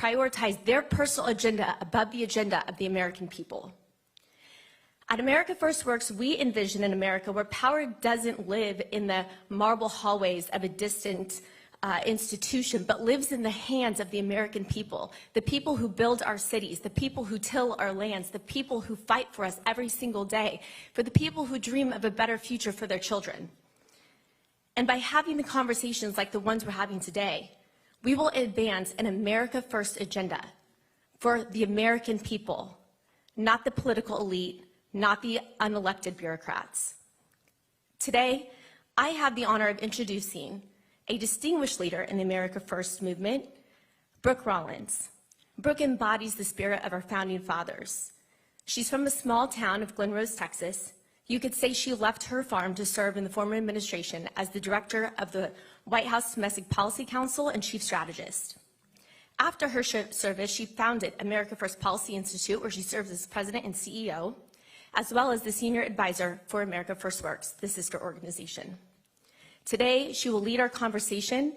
prioritize their personal agenda above the agenda of the American people. At America First Works, we envision an America where power doesn't live in the marble hallways of a distant institution, but lives in the hands of the American people, the people who build our cities, the people who till our lands, the people who fight for us every single day, for the people who dream of a better future for their children. And by having the conversations like the ones we're having today, we will advance an America First agenda for the American people, not the political elite, not the unelected bureaucrats. Today, I have the honor of introducing a distinguished leader in the America First movement, Brooke Rollins. Brooke embodies the spirit of our founding fathers. She's from the small town of Glen Rose, Texas. You could say she left her farm to serve in the former administration as the director of the White House Domestic Policy Council and chief strategist. After her service, she founded America First Policy Institute, where she serves as president and CEO, as well as the senior advisor for America First Works, the sister organization. Today, she will lead our conversation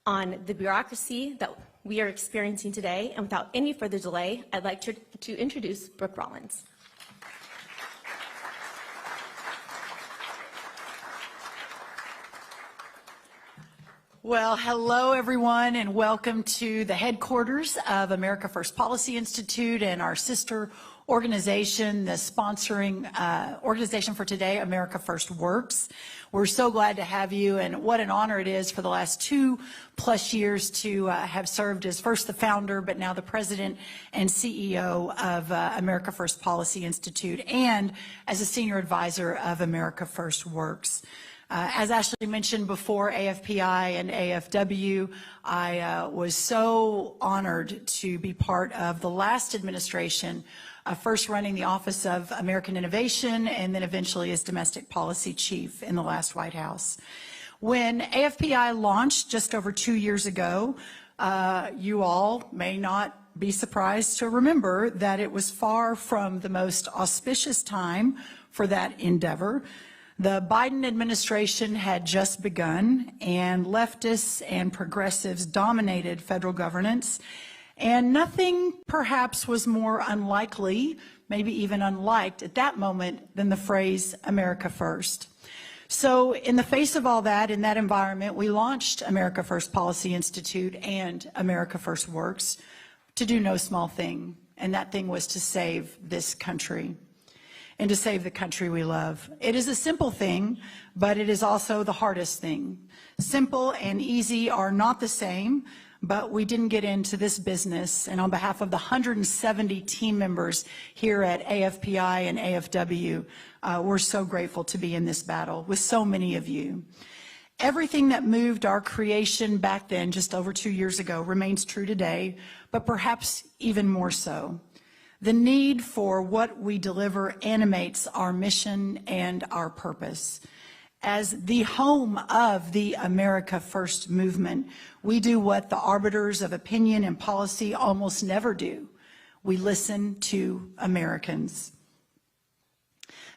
on the bureaucracy that we are experiencing today, and without any further delay, I'd like to introduce Brooke Rollins. Well, hello everyone, and welcome to the headquarters of America First Policy Institute and our sister organization, the sponsoring organization for today, America First Works. We're so glad to have you, and what an honor it is for the last 2+ years to have served as first the founder, but now the president and CEO of America First Policy Institute, and as a senior advisor of America First Works. As Ashley mentioned before, AFPI and AFW, I was so honored to be part of the last administration, first running the Office of American Innovation and then eventually as Domestic Policy Chief in the last White House. When AFPI launched just over 2 years ago, you all may not be surprised to remember that it was far from the most auspicious time for that endeavor. The Biden administration had just begun, and leftists and progressives dominated federal governance, and nothing perhaps was more unlikely, maybe even unliked at that moment, than the phrase America First. So in the face of all that, in that environment, we launched America First Policy Institute and America First Works to do no small thing, and that thing was to save this country. And to save the country we love. It is a simple thing, but it is also the hardest thing. Simple and easy are not the same, but we didn't get into this business. And on behalf of the 170 team members here at AFPI and AFW, we're so grateful to be in this battle with so many of you. Everything that moved our creation back then, just over 2 years ago, remains true today, but perhaps even more so. The need for what we deliver animates our mission and our purpose. As the home of the America First movement, we do what the arbiters of opinion and policy almost never do. We listen to Americans.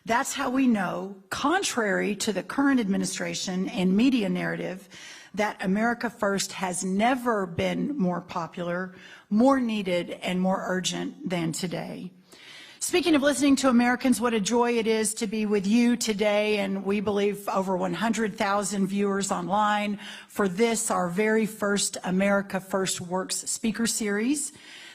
That's how we know, contrary to the current administration and media narrative, that America First has never been more popular, more needed, and more urgent than today. Speaking of listening to Americans, what a joy it is to be with you today, and we believe over 100,000 viewers online for this, our very first America First Works speaker series.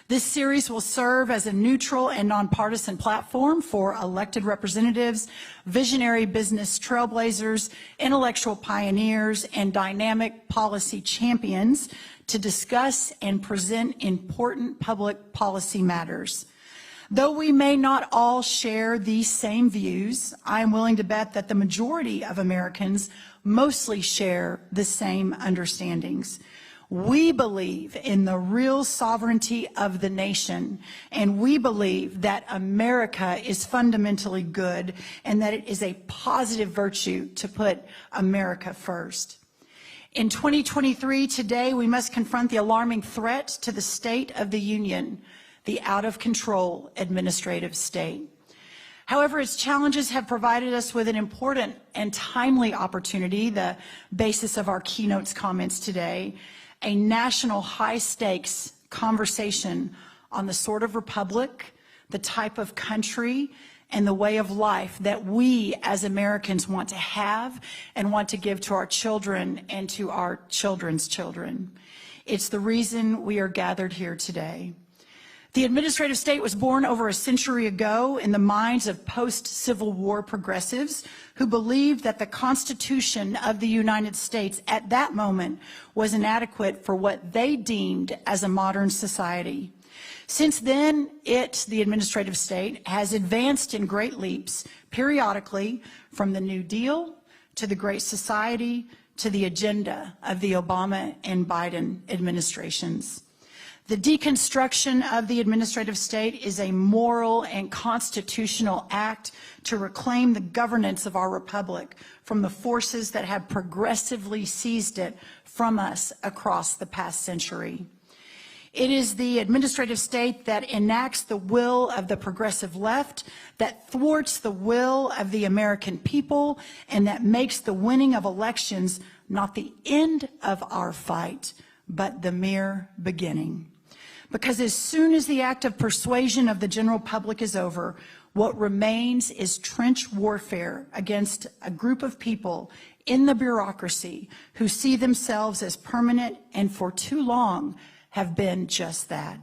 This series will serve as a neutral and nonpartisan platform for elected representatives, visionary business trailblazers, intellectual pioneers, and dynamic policy champions to discuss and present important public policy matters. Though we may not all share these same views, I am willing to bet that the majority of Americans mostly share the same understandings. We believe in the real sovereignty of the nation, and we believe that America is fundamentally good and that it is a positive virtue to put America first. In 2023, today, we must confront the alarming threat to the state of the union, the out-of-control administrative state. However, its challenges have provided us with an important and timely opportunity, the basis of our keynote's comments today, a national high-stakes conversation on the sort of republic, the type of country, and the way of life that we as Americans want to have and want to give to our children and to our children's children. It's the reason we are gathered here today. The administrative state was born over a century ago in the minds of post-Civil War progressives who believed that the Constitution of the United States at that moment was inadequate for what they deemed as a modern society. Since then, the administrative state, has advanced in great leaps periodically from the New Deal to the Great Society to the agenda of the Obama and Biden administrations. The deconstruction of the administrative state is a moral and constitutional act to reclaim the governance of our republic from the forces that have progressively seized it from us across the past century. It is the administrative state that enacts the will of the progressive left, that thwarts the will of the American people, and that makes the winning of elections not the end of our fight, but the mere beginning. Because as soon as the act of persuasion of the general public is over, what remains is trench warfare against a group of people in the bureaucracy who see themselves as permanent and for too long have been just that.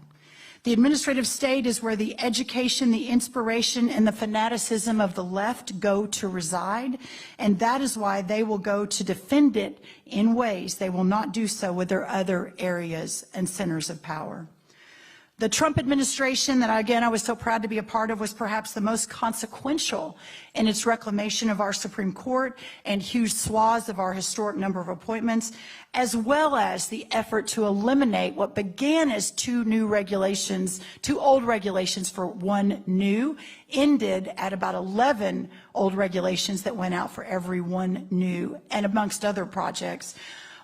The administrative state is where the education, the inspiration, and the fanaticism of the left go to reside, and that is why they will go to defend it in ways they will not do so with their other areas and centers of power. The Trump administration that, again, I was so proud to be a part of was perhaps the most consequential in its reclamation of our Supreme Court and huge swaths of our historic number of appointments, as well as the effort to eliminate what began as two old regulations for one new, ended at about 11 old regulations that went out for every one new, and amongst other projects.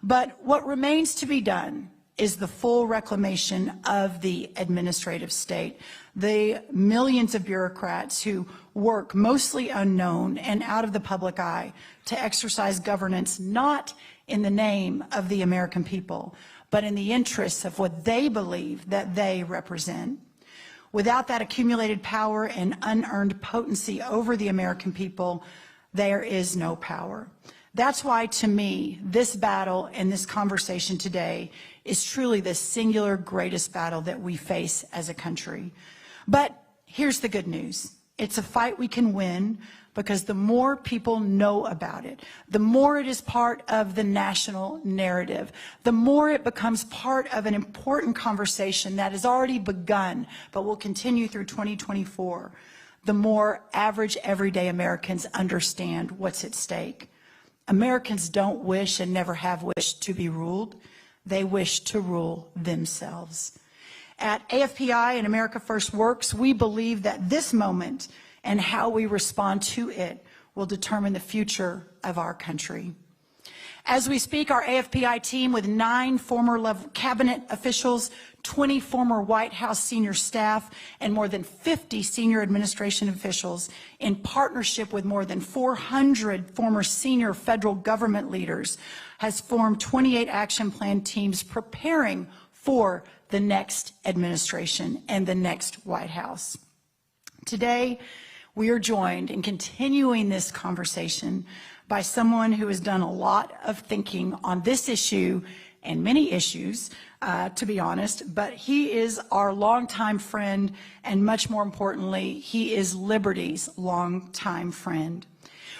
But what remains to be done is the full reclamation of the administrative state. The millions of bureaucrats who work mostly unknown and out of the public eye to exercise governance not in the name of the American people, but in the interests of what they believe that they represent. Without that accumulated power and unearned potency over the American people, there is no power. That's why, to me, this battle and this conversation today is truly the singular greatest battle that we face as a country. But here's the good news. It's a fight we can win because the more people know about it, the more it is part of the national narrative, the more it becomes part of an important conversation that has already begun but will continue through 2024, the more average, everyday Americans understand what's at stake. Americans don't wish and never have wished to be ruled. They wish to rule themselves. At AFPI and America First Works, we believe that this moment and how we respond to it will determine the future of our country. As we speak, our AFPI team with 9 former cabinet officials, 20 former White House senior staff, and more than 50 senior administration officials, in partnership with more than 400 former senior federal government leaders, has formed 28 action plan teams preparing for the next administration and the next White House. Today, we are joined in continuing this conversation by someone who has done a lot of thinking on this issue and many issues, to be honest, but he is our longtime friend, and much more importantly, he is Liberty's longtime friend.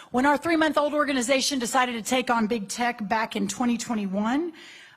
When our 3-month-old organization decided to take on big tech back in 2021,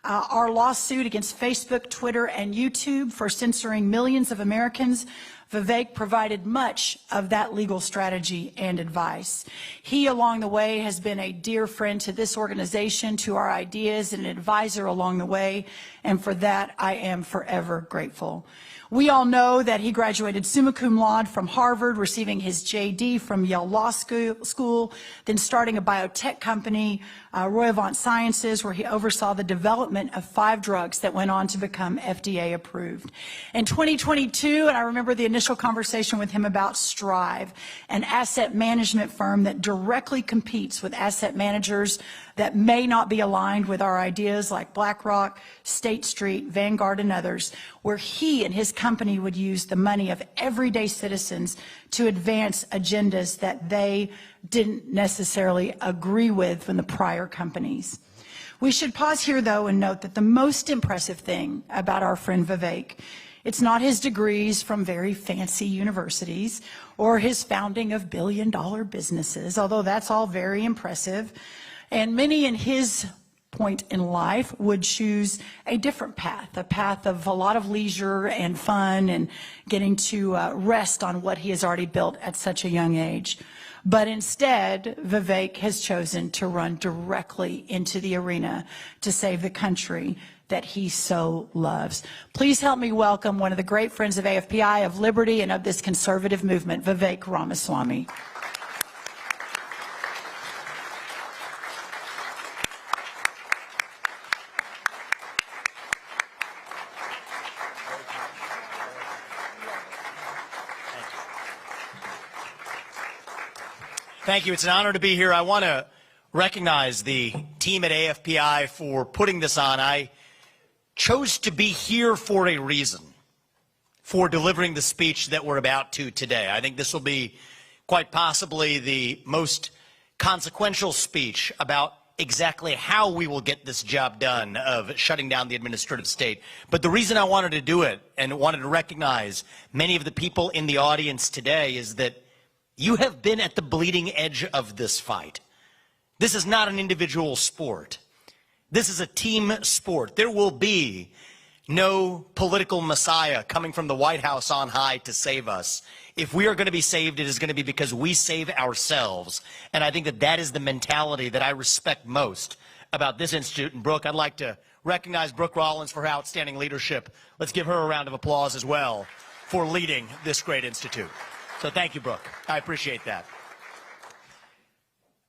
our lawsuit against Facebook, Twitter, and YouTube for censoring millions of Americans, VIVEK provided much of that legal strategy and advice. He, along the way, has been a dear friend to this organization, to our ideas, and an advisor along the way, and for that, I am forever grateful. We all know that he graduated summa cum laude from Harvard, receiving his JD from Yale Law School, then starting a biotech company, Roivant Sciences, where he oversaw the development of 5 drugs that went on to become FDA approved. In 2022, and I remember the initial initial conversation with him about Strive, an asset management firm that directly competes with asset managers that may not be aligned with our ideas like BlackRock, State Street, Vanguard, and others, where he and his company would use the money of everyday citizens to advance agendas that they didn't necessarily agree with from the prior companies. We should pause here, though, and note that the most impressive thing about our friend Vivek, it's not his degrees from very fancy universities or his founding of billion-dollar businesses, although that's all very impressive. And many in his point in life would choose a different path, a path of a lot of leisure and fun and getting to rest on what he has already built at such a young age. But instead, Vivek has chosen to run directly into the arena to save the country that he so loves. Please help me welcome one of the great friends of AFPI, of liberty, and of this conservative movement, Vivek Ramaswamy. Thank you. It's an honor to be here. I want to recognize the team at AFPI for putting this on. I chose to be here for a reason, for delivering the speech that we're about to today. I think this will be quite possibly the most consequential speech about exactly how we will get this job done of shutting down the administrative state. But the reason I wanted to do it and wanted to recognize many of the people in the audience today is that you have been at the bleeding edge of this fight. This is not an individual sport. This is a team sport. There will be no political messiah coming from the White House on high to save us. If we are going to be saved, it is going to be because we save ourselves. And I think that that is the mentality that I respect most about this institute. And Brooke, I'd like to recognize Brooke Rollins for her outstanding leadership. Let's give her a round of applause as well for leading this great institute. So thank you, Brooke. I appreciate that.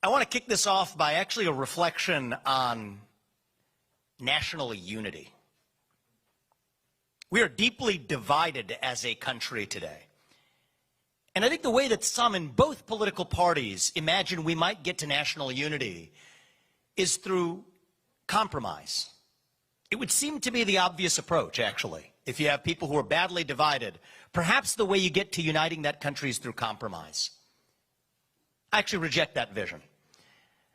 I want to kick this off by actually a reflection on national unity. We are deeply divided as a country today. And I think the way that some in both political parties imagine we might get to national unity is through compromise. It would seem to be the obvious approach, actually. If you have people who are badly divided, perhaps the way you get to uniting that country is through compromise. I actually reject that vision.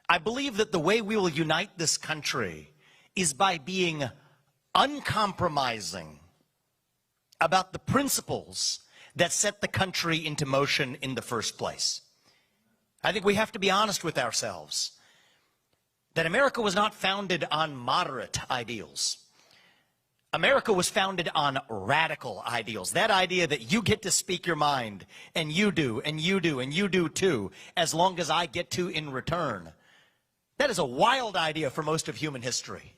I believe that the way we will unite this country is by being uncompromising about the principles that set the country into motion in the first place. I think we have to be honest with ourselves that America was not founded on moderate ideals. America was founded on radical ideals. That idea that you get to speak your mind, and you do, and you do, and you do too, as long as I get to in return. That is a wild idea for most of human history.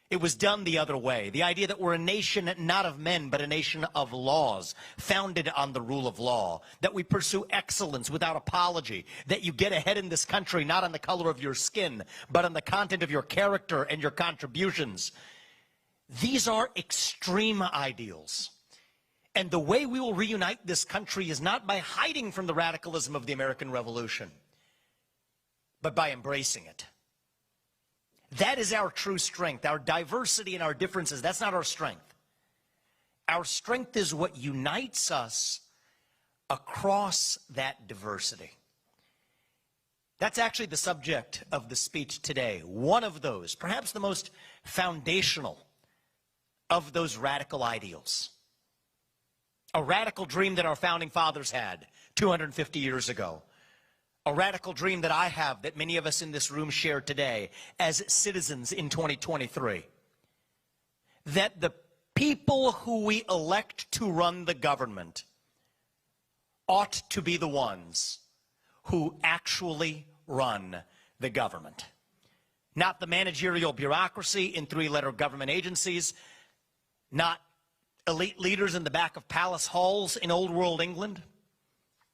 It was done the other way. The idea that we're a nation not of men, but a nation of laws, founded on the rule of law, that we pursue excellence without apology, that you get ahead in this country not on the color of your skin, but on the content of your character and your contributions. These are extreme ideals. And the way we will reunite this country is not by hiding from the radicalism of the American Revolution, but by embracing it. That is our true strength. Our diversity and our differences, that's not our strength. Our strength is what unites us across that diversity. That's actually the subject of the speech today. One of those, perhaps the most foundational of those radical ideals. A radical dream that our founding fathers had 250 years ago. A radical dream that I have, that many of us in this room share today as citizens in 2023. That the people who we elect to run the government ought to be the ones who actually run the government. Not the managerial bureaucracy in three-letter government agencies, not elite leaders in the back of palace halls in old world England,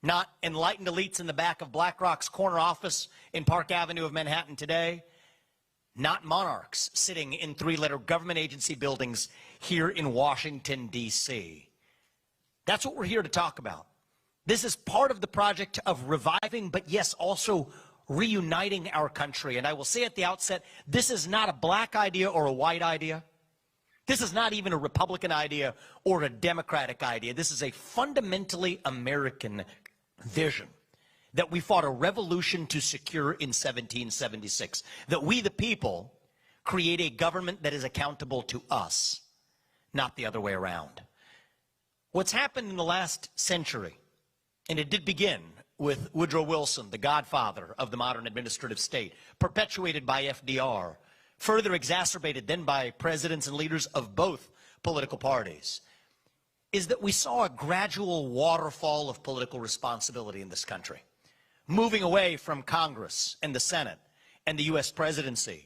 not enlightened elites in the back of BlackRock's corner office in Park Avenue of Manhattan today, not monarchs sitting in three-letter government agency buildings here in Washington, D.C. That's what we're here to talk about. This is part of the project of reviving, but yes, also reuniting our country. And I will say at the outset, this is not a black idea or a white idea. This is not even a Republican idea or a Democratic idea. This is a fundamentally American vision that we fought a revolution to secure in 1776. That we, the people, create a government that is accountable to us, not the other way around. What's happened in the last century, and it did begin with Woodrow Wilson, the godfather of the modern administrative state, perpetuated by FDR, further exacerbated then by presidents and leaders of both political parties, is that we saw a gradual waterfall of political responsibility in this country, moving away from Congress and the Senate and the U.S. presidency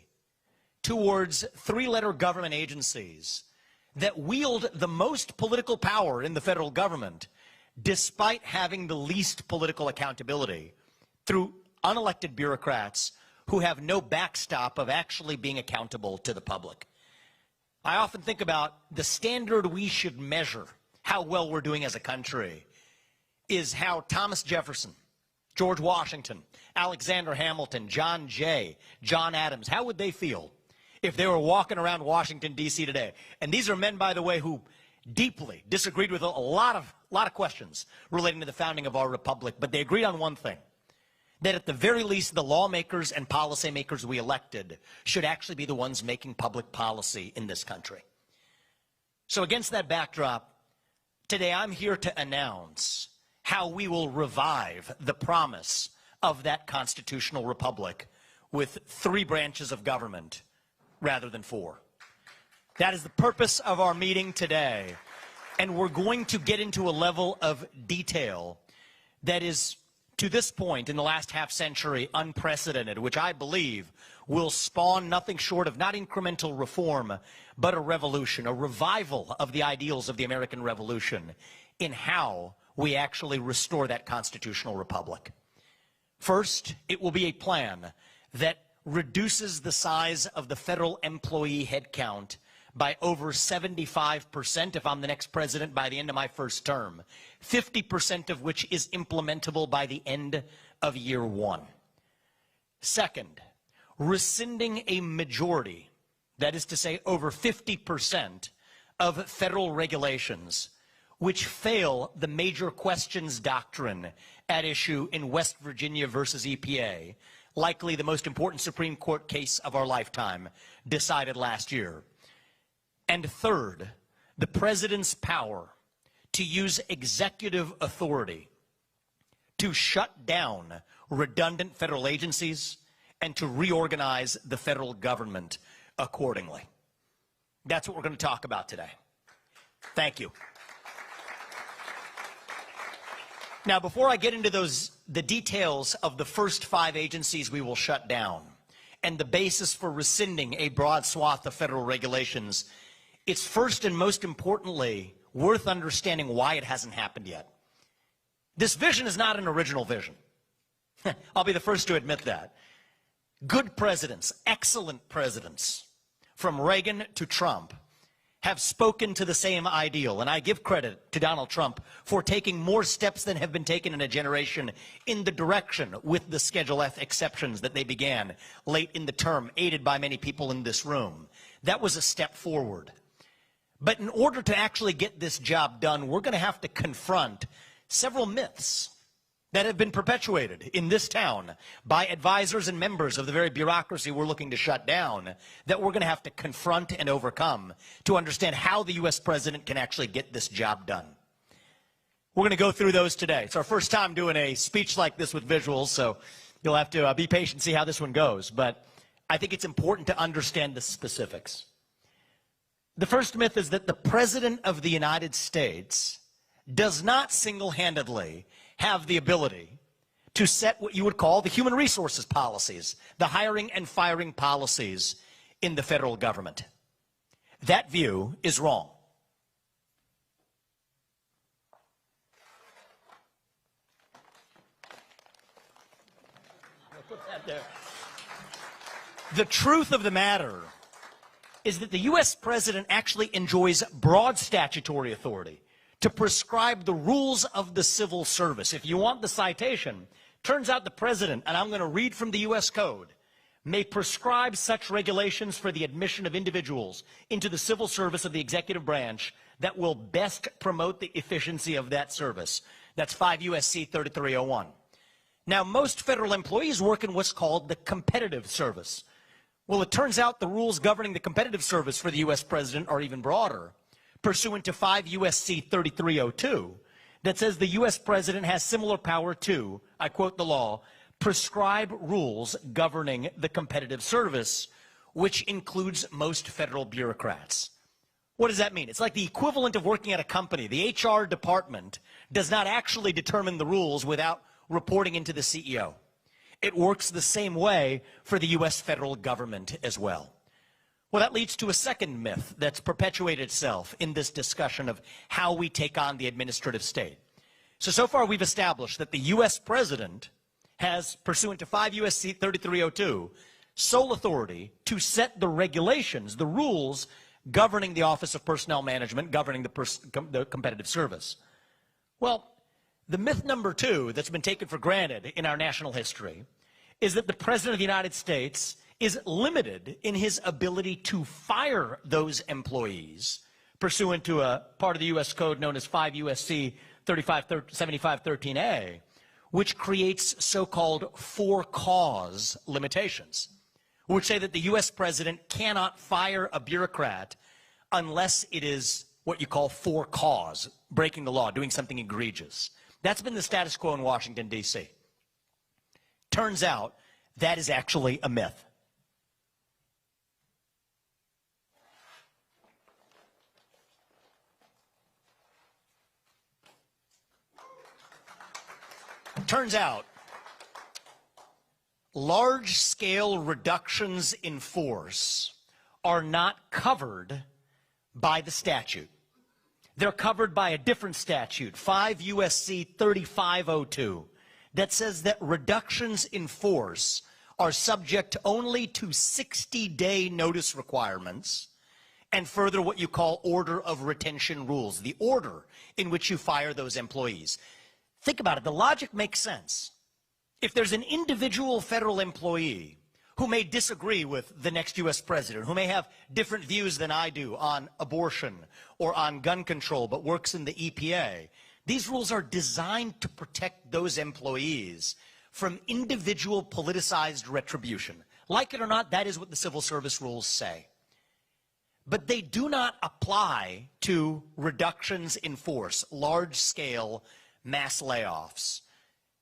towards three-letter government agencies that wield the most political power in the federal government, despite having the least political accountability through unelected bureaucrats who have no backstop of actually being accountable to the public. I often think about the standard we should measure how well we're doing as a country is how Thomas Jefferson, George Washington, Alexander Hamilton, John Jay, John Adams, how would they feel if they were walking around Washington, D.C. today? And these are men, by the way, who deeply disagreed with a lot of questions relating to the founding of our republic, but they agreed on one thing, that at the very least, the lawmakers and policymakers we elected should actually be the ones making public policy in this country. So against that backdrop, today I'm here to announce how we will revive the promise of that constitutional republic with 3 branches of government rather than 4. That is the purpose of our meeting today. And we're going to get into a level of detail that is, to this point in the last half century, unprecedented, which I believe will spawn nothing short of not incremental reform, but a revolution, a revival of the ideals of the American Revolution in how we actually restore that constitutional republic. First, it will be a plan that reduces the size of the federal employee headcount by over 75% if I'm the next president by the end of my first term, 50% of which is implementable by the end of year 1. Second, rescinding a majority, that is to say over 50% of federal regulations which fail the major questions doctrine at issue in West Virginia versus EPA, likely the most important Supreme Court case of our lifetime, decided last year. And third, the president's power to use executive authority to shut down redundant federal agencies and to reorganize the federal government accordingly. That's what we're going to talk about today. Thank you. Now, before I get into the details of the first 5 agencies we will shut down and the basis for rescinding a broad swath of federal regulations, it's first and most importantly worth understanding why it hasn't happened yet. This vision is not an original vision. I'll be the first to admit that. Good presidents, excellent presidents, from Reagan to Trump, have spoken to the same ideal, and I give credit to Donald Trump for taking more steps than have been taken in a generation in the direction with the Schedule F exceptions that they began late in the term, aided by many people in this room. That was a step forward. But in order to actually get this job done, we're going to have to confront several myths that have been perpetuated in this town by advisors and members of the very bureaucracy we're looking to shut down, that we're going to have to confront and overcome to understand how the U.S. president can actually get this job done. We're going to go through those today. It's our first time doing a speech like this with visuals, so you'll have to be patient and see how this one goes. But I think it's important to understand the specifics. The first myth is that the President of the United States does not single-handedly have the ability to set what you would call the human resources policies, the hiring and firing policies in the federal government. That view is wrong. I'll put that there. The truth of the matter is that the U.S. president actually enjoys broad statutory authority to prescribe the rules of the civil service. If you want the citation, turns out the president, and I'm going to read from the U.S. Code, may prescribe such regulations for the admission of individuals into the civil service of the executive branch that will best promote the efficiency of that service. That's 5 U.S.C. 3301. Now, most federal employees work in what's called the competitive service. Well, it turns out the rules governing the competitive service for the U.S. president are even broader, pursuant to 5 U.S.C. 3302, that says the U.S. president has similar power to, I quote the law, prescribe rules governing the competitive service, which includes most federal bureaucrats. What does that mean? It's like the equivalent of working at a company. The HR department does not actually determine the rules without reporting into the CEO. It works the same way for the U.S. federal government as well. Well, that leads to a second myth that's perpetuated itself in this discussion of how we take on the administrative state. So far we've established that the U.S. president has, pursuant to 5 U.S.C. 3302, sole authority to set the regulations, the rules governing the Office of Personnel Management, governing the competitive service. Well, the myth number two that's been taken for granted in our national history is that the President of the United States is limited in his ability to fire those employees pursuant to a part of the U.S. Code known as 5 U.S.C. 7513A, which creates so-called for-cause limitations, which say that the U.S. president cannot fire a bureaucrat unless it is what you call for cause, breaking the law, doing something egregious. That's been the status quo in Washington, D.C. Turns out that is actually a myth. Turns out large-scale reductions in force are not covered by the statute. They're covered by a different statute, 5 U.S.C. 3502, that says that reductions in force are subject only to 60-day notice requirements and further what you call order of retention rules, the order in which you fire those employees. Think about it. The logic makes sense. If there's an individual federal employee who may disagree with the next U.S. president, who may have different views than I do on abortion or on gun control, but works in the EPA, these rules are designed to protect those employees from individual politicized retribution. Like it or not, that is what the civil service rules say. But they do not apply to reductions in force, large-scale mass layoffs.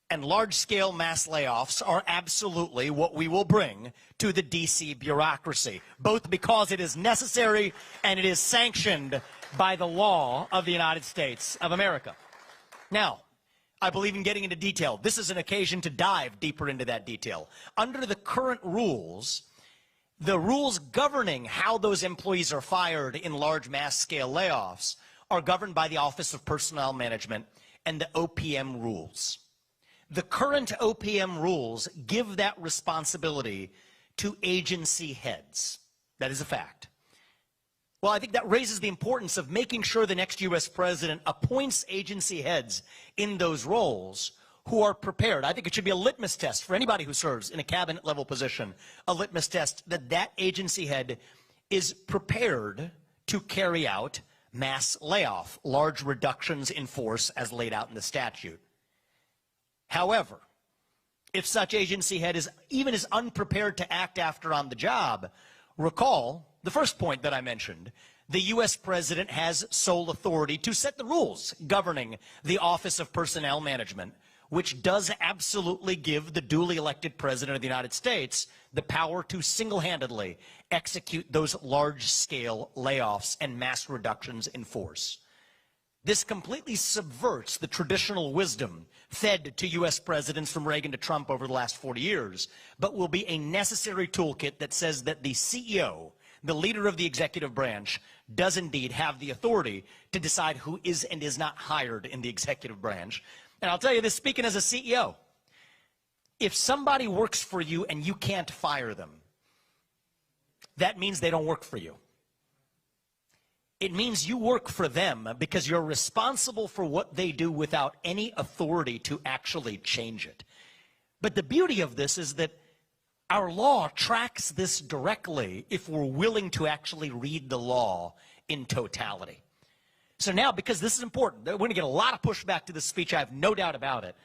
And large-scale mass layoffs are absolutely what we will bring to the D.C. bureaucracy, both because it is necessary and it is sanctioned by the law of the United States of America. Now, I believe in getting into detail. This is an occasion to dive deeper into that detail. Under the current rules, the rules governing how those employees are fired in large mass-scale layoffs are governed by the Office of Personnel Management and the OPM rules. The current OPM rules give that responsibility to agency heads. That is a fact. Well, I think that raises the importance of making sure the next U.S. president appoints agency heads in those roles who are prepared. I think it should be a litmus test for anybody who serves in a cabinet-level position, a litmus test that that agency head is prepared to carry out mass layoff, large reductions in force as laid out in the statute. However, if such agency head is even as unprepared to act after on the job, recall the first point that I mentioned. The U.S. president has sole authority to set the rules governing the Office of Personnel Management, which does absolutely give the duly elected president of the United States the power to single-handedly execute those large-scale layoffs and mass reductions in force. This completely subverts the traditional wisdom fed to U.S. presidents from Reagan to Trump over the last 40 years, but will be a necessary toolkit that says that the CEO, the leader of the executive branch, does indeed have the authority to decide who is and is not hired in the executive branch. And I'll tell you this, speaking as a CEO, if somebody works for you and you can't fire them, that means they don't work for you. It means you work for them because you're responsible for what they do without any authority to actually change it. But the beauty of this is that our law tracks this directly if we're willing to actually read the law in totality. So now, because this is important, we're going to get a lot of pushback to this speech, I have no doubt about it.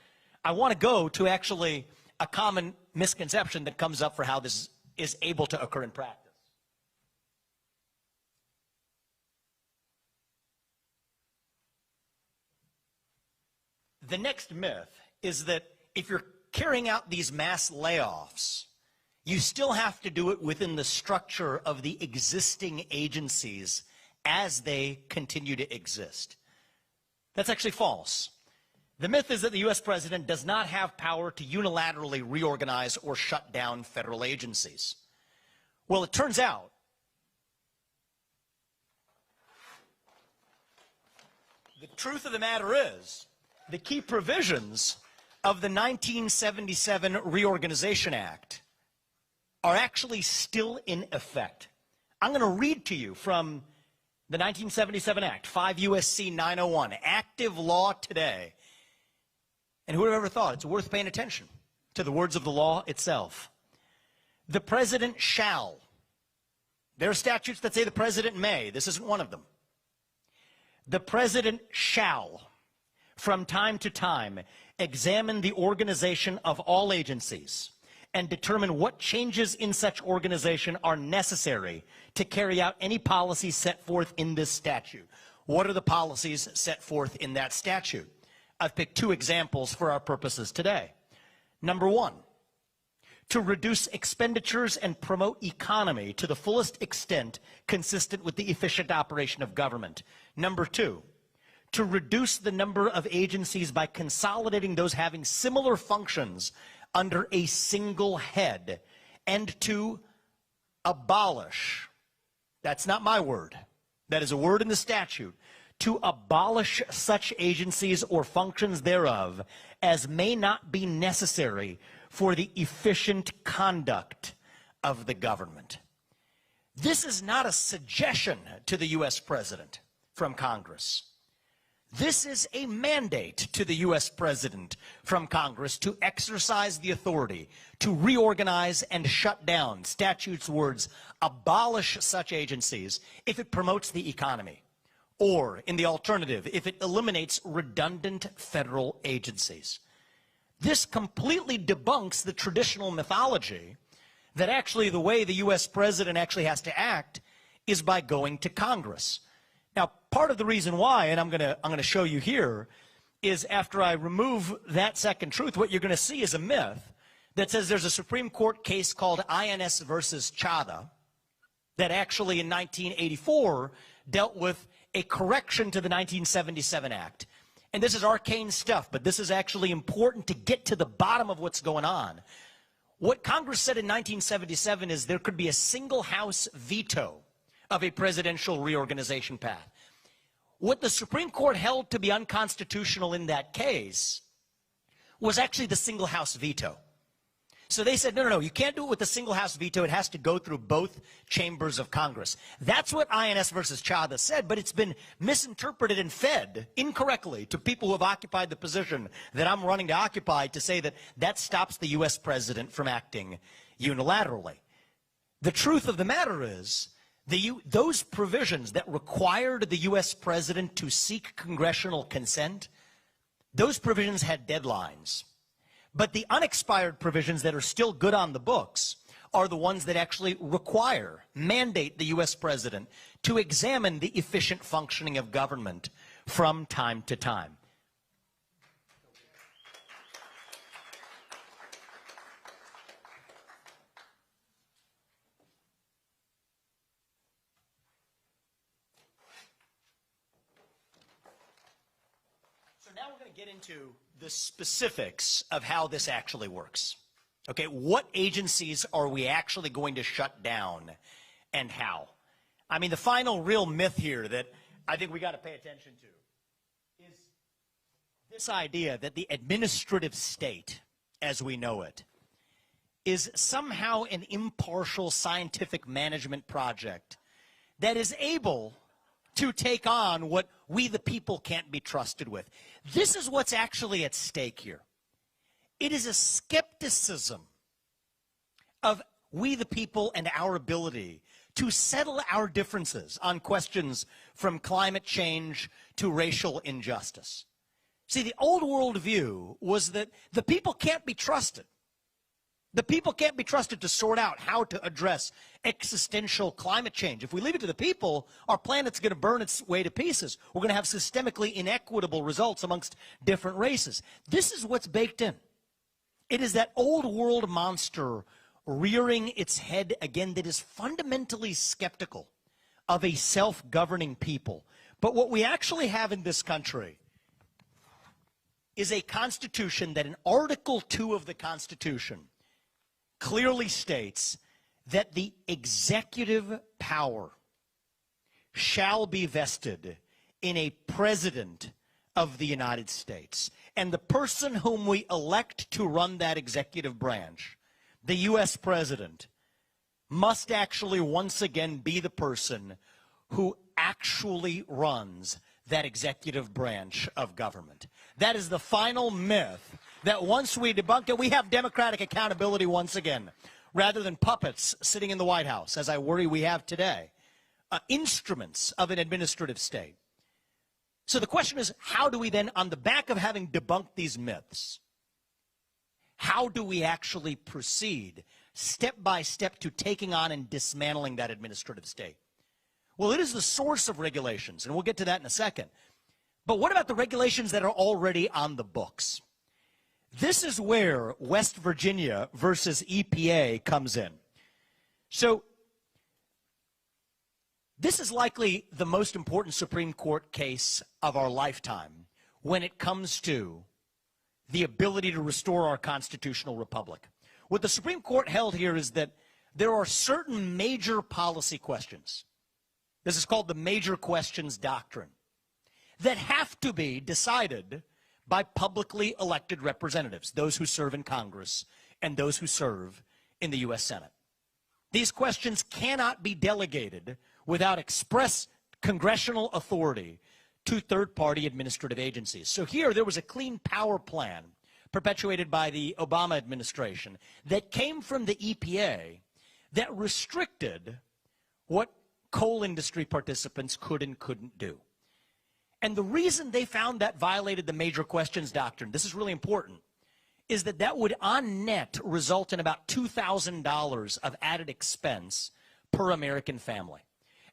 I want to go to actually a common misconception that comes up for how this is able to occur in practice. The next myth is that if you're carrying out these mass layoffs, you still have to do it within the structure of the existing agencies as they continue to exist. That's actually false. The myth is that the U.S. president does not have power to unilaterally reorganize or shut down federal agencies. Well, it turns out the truth of the matter is the key provisions of the 1977 Reorganization Act are actually still in effect. I'm going to read to you from the 1977 Act, 5 U.S.C. 901, active law today. And who would have ever thought it's worth paying attention to the words of the law itself? The president shall. There are statutes that say the president may. This isn't one of them. The president shall, from time to time, examine the organization of all agencies and determine what changes in such organization are necessary to carry out any policies set forth in this statute. What are the policies set forth in that statute? I've picked two examples for our purposes today. Number one, to reduce expenditures and promote economy to the fullest extent consistent with the efficient operation of government. Number two, to reduce the number of agencies by consolidating those having similar functions under a single head, and to abolish, that's not my word, that is a word in the statute, to abolish such agencies or functions thereof as may not be necessary for the efficient conduct of the government. This is not a suggestion to the U.S. president from Congress. This is a mandate to the U.S. president from Congress to exercise the authority to reorganize and shut down, statute's words, abolish such agencies if it promotes the economy, or, in the alternative, if it eliminates redundant federal agencies. This completely debunks the traditional mythology that actually the way the U.S. president actually has to act is by going to Congress. Now, part of the reason why, and I'm going to show you here, is after I remove that second truth, what you're going to see is a myth that says there's a Supreme Court case called INS versus Chadha that actually in 1984 dealt with a correction to the 1977 Act. And this is arcane stuff, but this is actually important to get to the bottom of what's going on. What Congress said in 1977 is there could be a single House veto of a presidential reorganization path. What the Supreme Court held to be unconstitutional in that case was actually the single House veto. So they said, no, you can't do it with the single House veto. It has to go through both chambers of Congress. That's what INS versus Chadha said, but it's been misinterpreted and fed incorrectly to people who have occupied the position that I'm running to occupy to say that that stops the U.S. president from acting unilaterally. The truth of the matter is, those provisions that required the U.S. president to seek congressional consent, those provisions had deadlines. But the unexpired provisions that are still good on the books are the ones that actually mandate the U.S. president to examine the efficient functioning of government from time to time. Now we're going to get into the specifics of how this actually works. Okay, what agencies are we actually going to shut down and how? I mean, the final real myth here that I think we got to pay attention to is this idea that the administrative state, as we know it, is somehow an impartial scientific management project that is able to take on what we the people can't be trusted with. This is what's actually at stake here. It is a skepticism of we the people and our ability to settle our differences on questions from climate change to racial injustice. See, the old world view was that the people can't be trusted. The people can't be trusted to sort out how to address existential climate change. If we leave it to the people, our planet's going to burn its way to pieces. We're going to have systemically inequitable results amongst different races. This is what's baked in. It is that old world monster rearing its head again that is fundamentally skeptical of a self-governing people. But what we actually have in this country is a constitution that in Article 2 of the Constitution clearly states that the executive power shall be vested in a president of the United States. And the person whom we elect to run that executive branch, the U.S. president, must actually once again be the person who actually runs that executive branch of government. That is the final myth that once we debunk it, we have democratic accountability once again, rather than puppets sitting in the White House, as I worry we have today, instruments of an administrative state. So the question is, how do we then, on the back of having debunked these myths, how do we actually proceed step by step to taking on and dismantling that administrative state? Well, it is the source of regulations, and we'll get to that in a second. But what about the regulations that are already on the books? This is where West Virginia versus EPA comes in. So this is likely the most important Supreme Court case of our lifetime when it comes to the ability to restore our constitutional republic. What the Supreme Court held here is that there are certain major policy questions. This is called the major questions doctrine, that have to be decided by publicly elected representatives, those who serve in Congress and those who serve in the U.S. Senate. These questions cannot be delegated without express congressional authority to third-party administrative agencies. So here there was a clean power plan perpetuated by the Obama administration that came from the EPA that restricted what coal industry participants could and couldn't do. And the reason they found that violated the major questions doctrine, this is really important, is that that would on net result in about $2,000 of added expense per American family.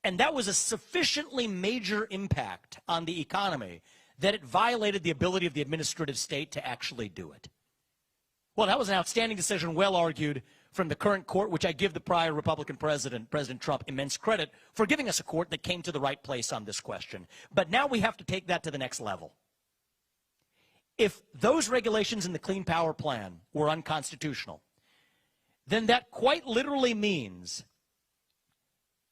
And that was a sufficiently major impact on the economy that it violated the ability of the administrative state to actually do it. Well, that was an outstanding decision, well argued from the current court, which I give the prior Republican president, President Trump, immense credit for giving us a court that came to the right place on this question. But now we have to take that to the next level. If those regulations in the Clean Power Plan were unconstitutional, then that quite literally means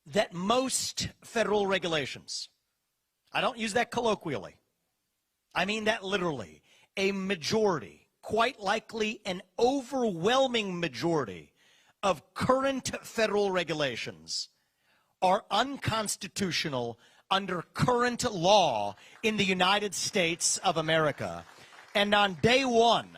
that most federal regulations, I don't use that colloquially, I mean that literally, a majority, quite likely an overwhelming majority of current federal regulations are unconstitutional under current law in the United States of America. And on day one,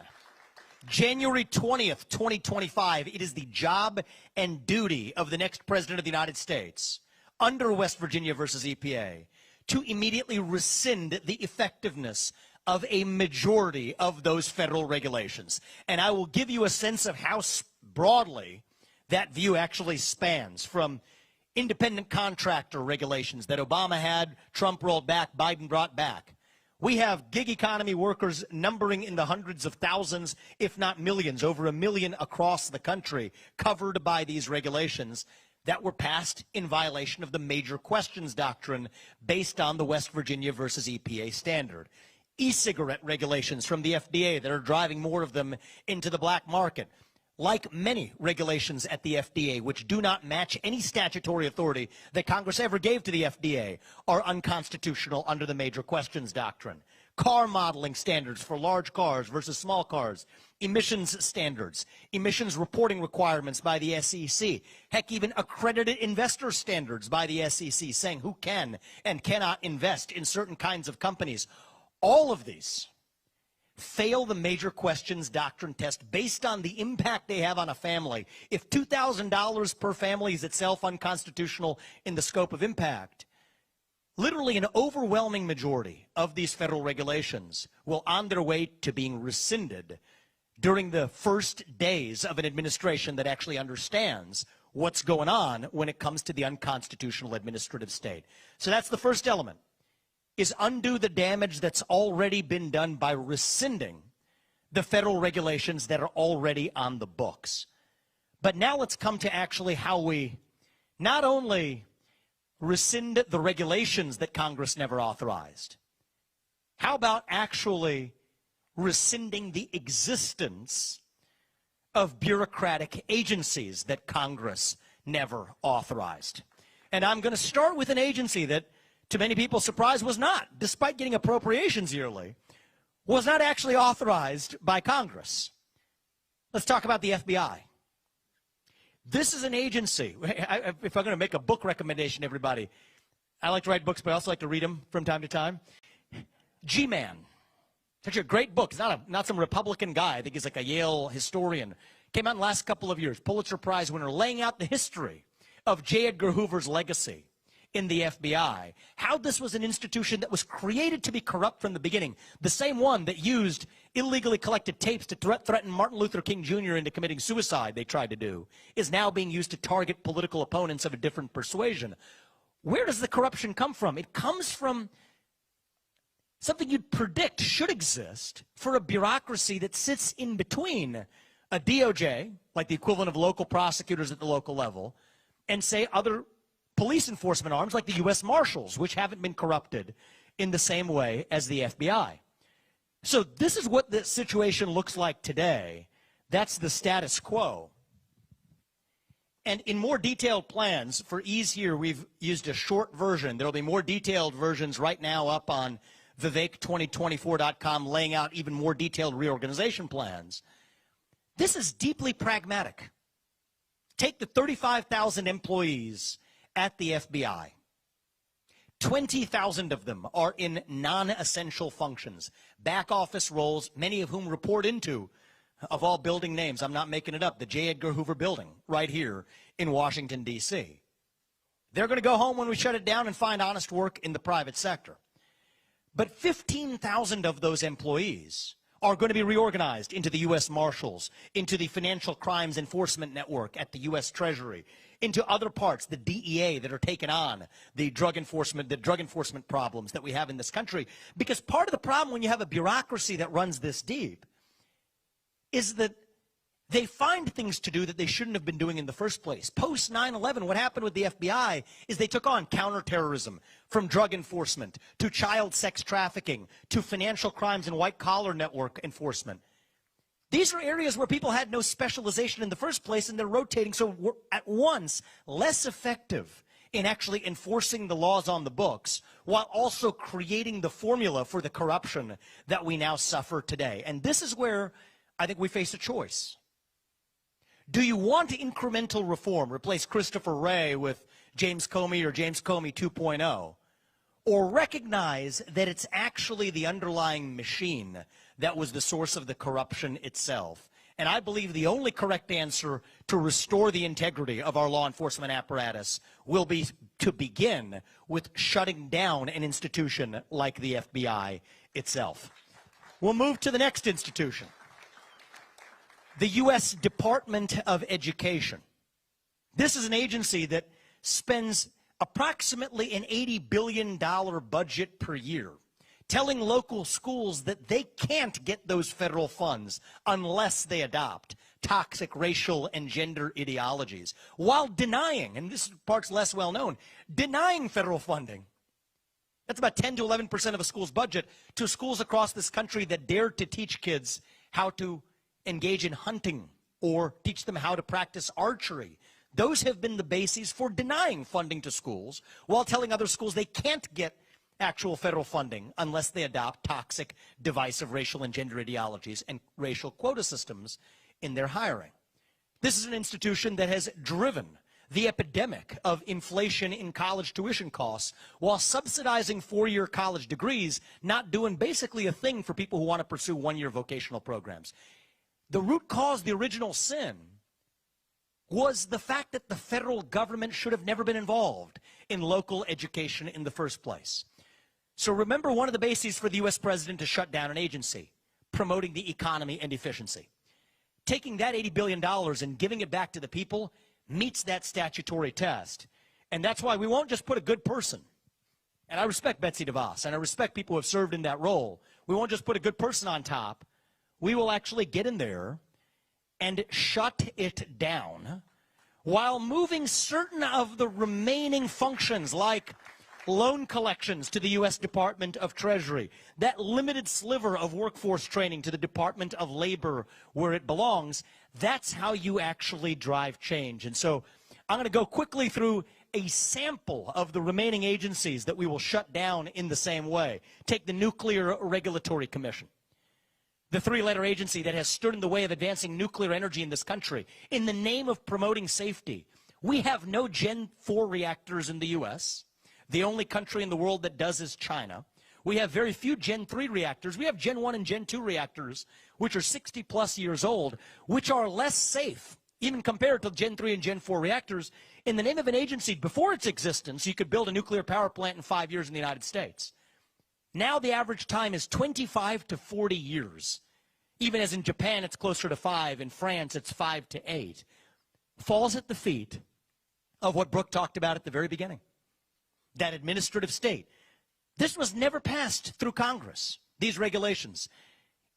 January 20th, 2025, it is the job and duty of the next president of the United States, under West Virginia versus EPA, to immediately rescind the effectiveness of a majority of those federal regulations. And I will give you a sense of how broadly that view actually spans, from independent contractor regulations that Obama had, Trump rolled back, Biden brought back. We have gig economy workers numbering in the hundreds of thousands, if not millions, over 1 million across the country, covered by these regulations that were passed in violation of the major questions doctrine based on the West Virginia versus EPA standard. E-cigarette regulations from the FDA that are driving more of them into the black market. Like many regulations at the FDA, which do not match any statutory authority that Congress ever gave to the FDA, are unconstitutional under the major questions doctrine. car modeling standards for large cars versus small cars, emissions standards, emissions reporting requirements by the SEC, heck, even accredited investor standards by the SEC saying who can and cannot invest in certain kinds of companies. All of these fail the major questions doctrine test based on the impact they have on a family. If $2,000 per family is itself unconstitutional in the scope of impact, literally an overwhelming majority of these federal regulations will on their way to being rescinded during the first days of an administration that actually understands what's going on when it comes to the unconstitutional administrative state. So that's the first element, is undo the damage that's already been done by rescinding the federal regulations that are already on the books. But now let's come to actually how we not only rescind the regulations that Congress never authorized. How about actually rescinding the existence of bureaucratic agencies that Congress never authorized? And I'm going to start with an agency that, to many people's surprise, was not, despite getting appropriations yearly, was not actually authorized by Congress. Let's talk about the FBI. This is an agency. If I'm going to make a book recommendation, everybody, I like to write books, but I also like to read them from time to time. G-Man. It's actually a great book. It's not some Republican guy. I think he's like a Yale historian. Came out in the last couple of years. Pulitzer Prize winner, laying out the history of J. Edgar Hoover's legacy in the FBI. How this was an institution that was created to be corrupt from the beginning. The same one that used illegally collected tapes to threaten Martin Luther King Jr. into committing suicide, they tried to do, is now being used to target political opponents of a different persuasion. Where does the corruption come from? It comes from something you'd predict should exist for a bureaucracy that sits in between a DOJ, like the equivalent of local prosecutors at the local level, and say other police enforcement arms like the U.S. Marshals, which haven't been corrupted in the same way as the FBI. So this is what the situation looks like today. That's the status quo. And in more detailed plans, for ease here, we've used a short version. There will be more detailed versions right now up on VIVEK2024.com, laying out even more detailed reorganization plans. This is deeply pragmatic. Take the 35,000 employees at the FBI. 20,000 of them are in non-essential functions, back office roles, many of whom report into, of all building names, I'm not making it up, the J. Edgar Hoover building right here in Washington, D.C. They're going to go home when we shut it down and find honest work in the private sector. But 15,000 of those employees are going to be reorganized into the U.S. Marshals, into the Financial Crimes Enforcement Network at the U.S. Treasury, into other parts, the DEA, that are taking on the drug enforcement problems that we have in this country. Because part of the problem when you have a bureaucracy that runs this deep is that they find things to do that they shouldn't have been doing in the first place. Post 9/11, what happened with the FBI is they took on counterterrorism, from drug enforcement to child sex trafficking to financial crimes and white-collar network enforcement. These are areas where people had no specialization in the first place, and they're rotating, so we're at once less effective in actually enforcing the laws on the books, while also creating the formula for the corruption that we now suffer today. And this is where I think we face a choice. Do you want incremental reform, replace Christopher Wray with James Comey or James Comey 2.0, or recognize that it's actually the underlying machine that was the source of the corruption itself? And I believe the only correct answer to restore the integrity of our law enforcement apparatus will be to begin with shutting down an institution like the FBI itself. We'll move to the next institution, the U.S. Department of Education. This is an agency that spends approximately an $80 billion budget per year, telling local schools that they can't get those federal funds unless they adopt toxic racial and gender ideologies, while denying, and this part's less well known, denying federal funding. That's about 10 to 11% of a school's budget to schools across this country that dare to teach kids how to engage in hunting or teach them how to practice archery. Those have been the bases for denying funding to schools while telling other schools they can't get actual federal funding unless they adopt toxic, divisive racial and gender ideologies and racial quota systems in their hiring. This is an institution that has driven the epidemic of inflation in college tuition costs while subsidizing four-year college degrees, not doing basically a thing for people who want to pursue one-year vocational programs. The root cause, the original sin, was the fact that the federal government should have never been involved in local education in the first place. So remember, one of the bases for the U.S. president to shut down an agency, promoting the economy and efficiency. Taking that $80 billion and giving it back to the people meets that statutory test. And that's why we won't just put a good person. And I respect Betsy DeVos, and I respect people who have served in that role. We won't just put a good person on top. We will actually get in there and shut it down while moving certain of the remaining functions like loan collections to the U.S. Department of Treasury, that limited sliver of workforce training to the Department of Labor where it belongs. That's how you actually drive change. And so I'm going to go quickly through a sample of the remaining agencies that we will shut down in the same way. Take the Nuclear Regulatory Commission, the three-letter agency that has stood in the way of advancing nuclear energy in this country in the name of promoting safety. We have no Gen 4 reactors in the U.S. The only country in the world that does is China. We have very few Gen 3 reactors. We have Gen 1 and Gen 2 reactors, which are 60-plus years old, which are less safe, even compared to Gen 3 and Gen 4 reactors. In the name of an agency, before its existence, you could build a nuclear power plant in 5 years in the United States. Now the average time is 25 to 40 years. Even as in Japan, it's closer to 5. In France, it's 5 to 8. Falls at the feet of what Brooke talked about at the very beginning, that administrative state. This was never passed through Congress, these regulations.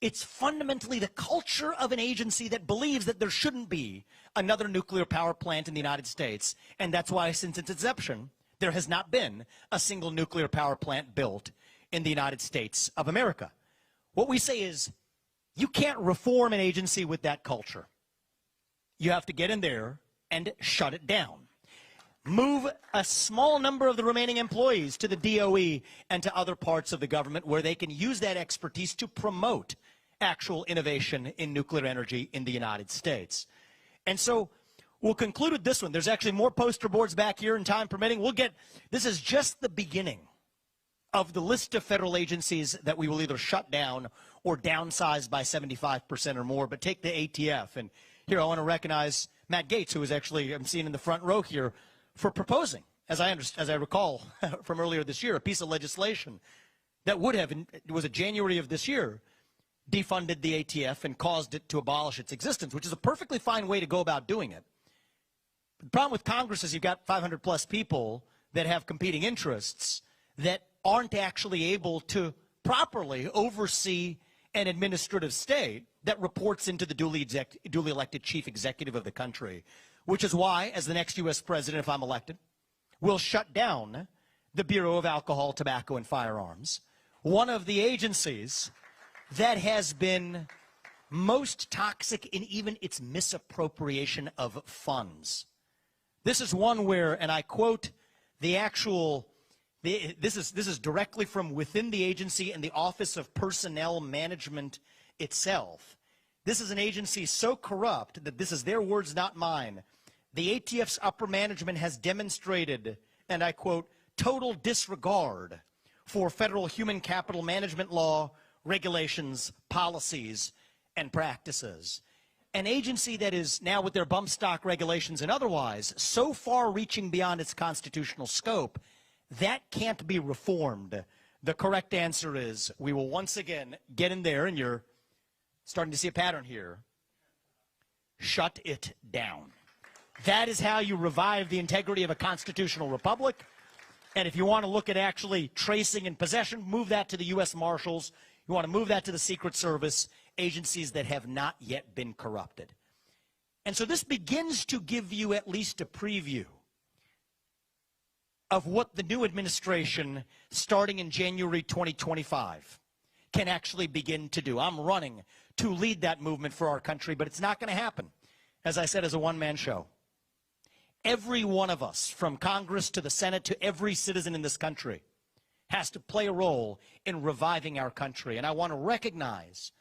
It's fundamentally the culture of an agency that believes that there shouldn't be another nuclear power plant in the United States, and that's why since its inception, there has not been a single nuclear power plant built in the United States of America. What we say is, you can't reform an agency with that culture. You have to get in there and shut it down. Move a small number of the remaining employees to the DOE and to other parts of the government where they can use that expertise to promote actual innovation in nuclear energy in the United States. And so we'll conclude with this one. There's actually more poster boards back here, and time permitting. This is just the beginning of the list of federal agencies that we will either shut down or downsize by 75% or more. But take the ATF. And here I want to recognize Matt Gaetz, who is actually, I'm seeing in the front row here, for proposing, as I recall from earlier this year, a piece of legislation that would have, it was January of this year, defunded the ATF and caused it to abolish its existence, which is a perfectly fine way to go about doing it. The problem with Congress is you've got 500-plus people that have competing interests that aren't actually able to properly oversee an administrative state that reports into the duly elected chief executive of the country, which is why, as the next U.S. president, if I'm elected, we'll shut down the Bureau of Alcohol, Tobacco, and Firearms, one of the agencies that has been most toxic in even its misappropriation of funds. This is one where, and I quote the actual, this is directly from within the agency and the Office of Personnel Management itself. This is an agency so corrupt that this is their words, not mine. The ATF's upper management has demonstrated, and I quote, total disregard for federal human capital management law, regulations, policies, and practices. An agency that is now, with their bump stock regulations and otherwise, so far reaching beyond its constitutional scope, that can't be reformed. The correct answer is we will once again get in there, and you're starting to see a pattern here. Shut it down. That is how you revive the integrity of a constitutional republic. And if you want to look at actually tracing and possession, move that to the U.S. Marshals. You want to move that to the Secret Service, agencies that have not yet been corrupted. And so this begins to give you at least a preview of what the new administration, starting in January 2025, can actually begin to do. I'm running to lead that movement for our country, but it's not going to happen, as I said, as a one-man show. Every one of us, from Congress to the Senate to every citizen in this country, has to play a role in reviving our country. And I want to recognize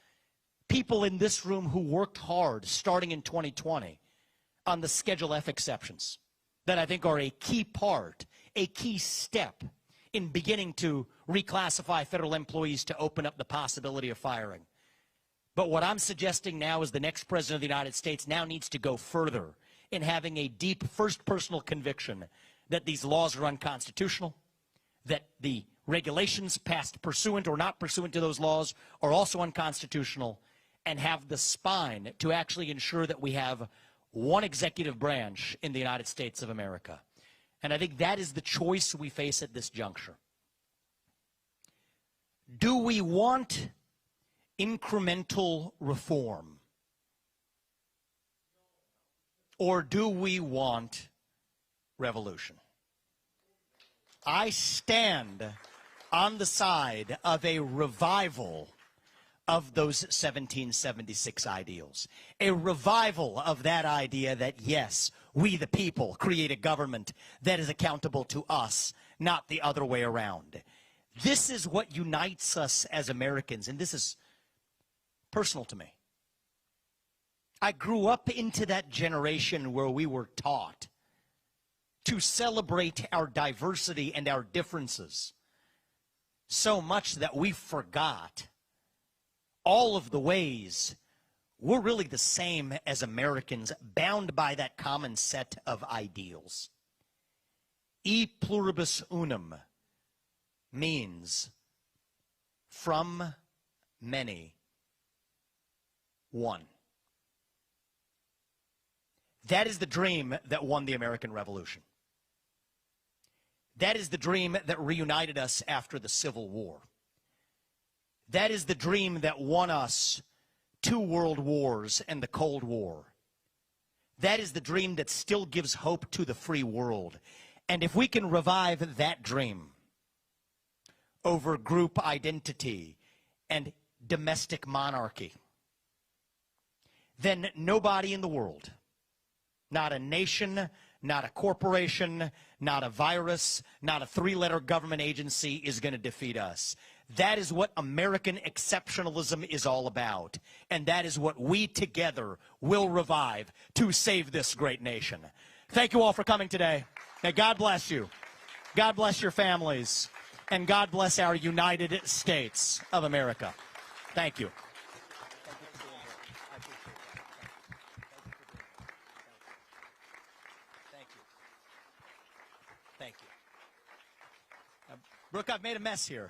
people in this room who worked hard starting in 2020 on the Schedule F exceptions that I think are a key part, a key step in beginning to reclassify federal employees to open up the possibility of firing. But what I'm suggesting now is the next president of the United States now needs to go further in having a deep first personal conviction that these laws are unconstitutional, that the regulations passed pursuant or not pursuant to those laws are also unconstitutional, and have the spine to actually ensure that we have one executive branch in the United States of America. And I think that is the choice we face at this juncture. Do we want incremental reform? Or do we want revolution? I stand on the side of a revival of those 1776 ideals. A revival of that idea that, yes, we the people create a government that is accountable to us, not the other way around. This is what unites us as Americans, and this is personal to me. I grew up into that generation where we were taught to celebrate our diversity and our differences so much that we forgot all of the ways we're really the same as Americans, bound by that common set of ideals. E pluribus unum means from many, one. That is the dream that won the American Revolution. That is the dream that reunited us after the Civil War. That is the dream that won us 2 world wars and the Cold War. That is the dream that still gives hope to the free world. And if we can revive that dream over group identity and domestic monarchy, then nobody in the world, not a nation, not a corporation, not a virus, not a 3-letter government agency is going to defeat us. That is what American exceptionalism is all about. And that is what we together will revive to save this great nation. Thank you all for coming today. May God bless you. God bless your families. And God bless our United States of America. Thank you. Thank you. Brooke, I've made a mess here.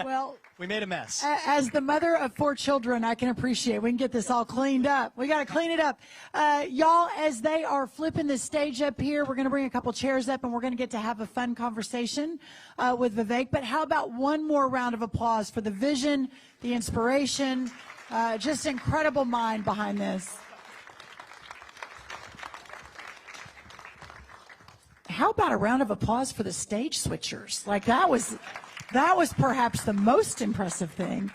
Well, We made a mess. as the mother of 4 children, I can appreciate we can get this all cleaned up. We got to clean it up. Y'all, as they are flipping the stage up here, we're going to bring a couple chairs up and we're going to get to have a fun conversation with Vivek. But how about one more round of applause for the vision, the inspiration, just incredible mind behind this. How about a round of applause for the stage switchers? Like that was perhaps the most impressive thing.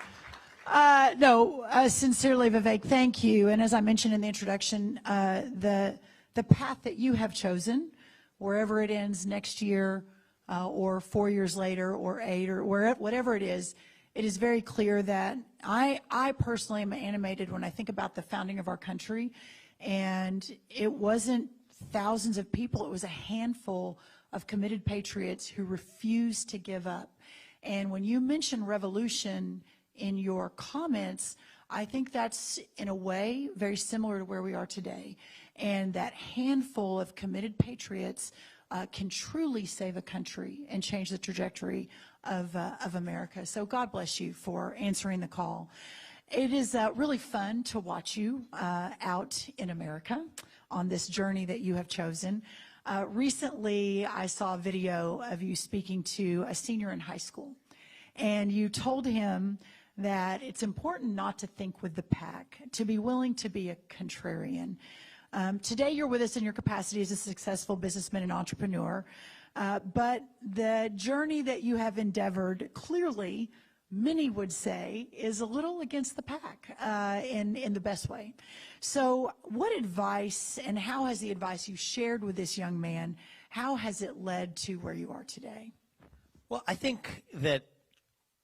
Sincerely, Vivek, thank you. And as I mentioned in the introduction, the path that you have chosen, wherever it ends next year, or 4 years later, or 8, or whatever it is very clear that I personally am animated when I think about the founding of our country, and it wasn't thousands of people, it was a handful of committed patriots who refused to give up. And when you mention revolution in your comments, I think that's in a way very similar to where we are today. And that handful of committed patriots can truly save a country and change the trajectory of America. So God bless you for answering the call. It is really fun to watch you out in America on this journey that you have chosen. Recently, I saw a video of you speaking to a senior in high school, and you told him that it's important not to think with the pack, to be willing to be a contrarian. Today, you're with us in your capacity as a successful businessman and entrepreneur, but the journey that you have endeavored, clearly, many would say, is a little against the pack in the best way. So what advice, and how has the advice you shared with this young man, how has it led to where you are today? Well, I think that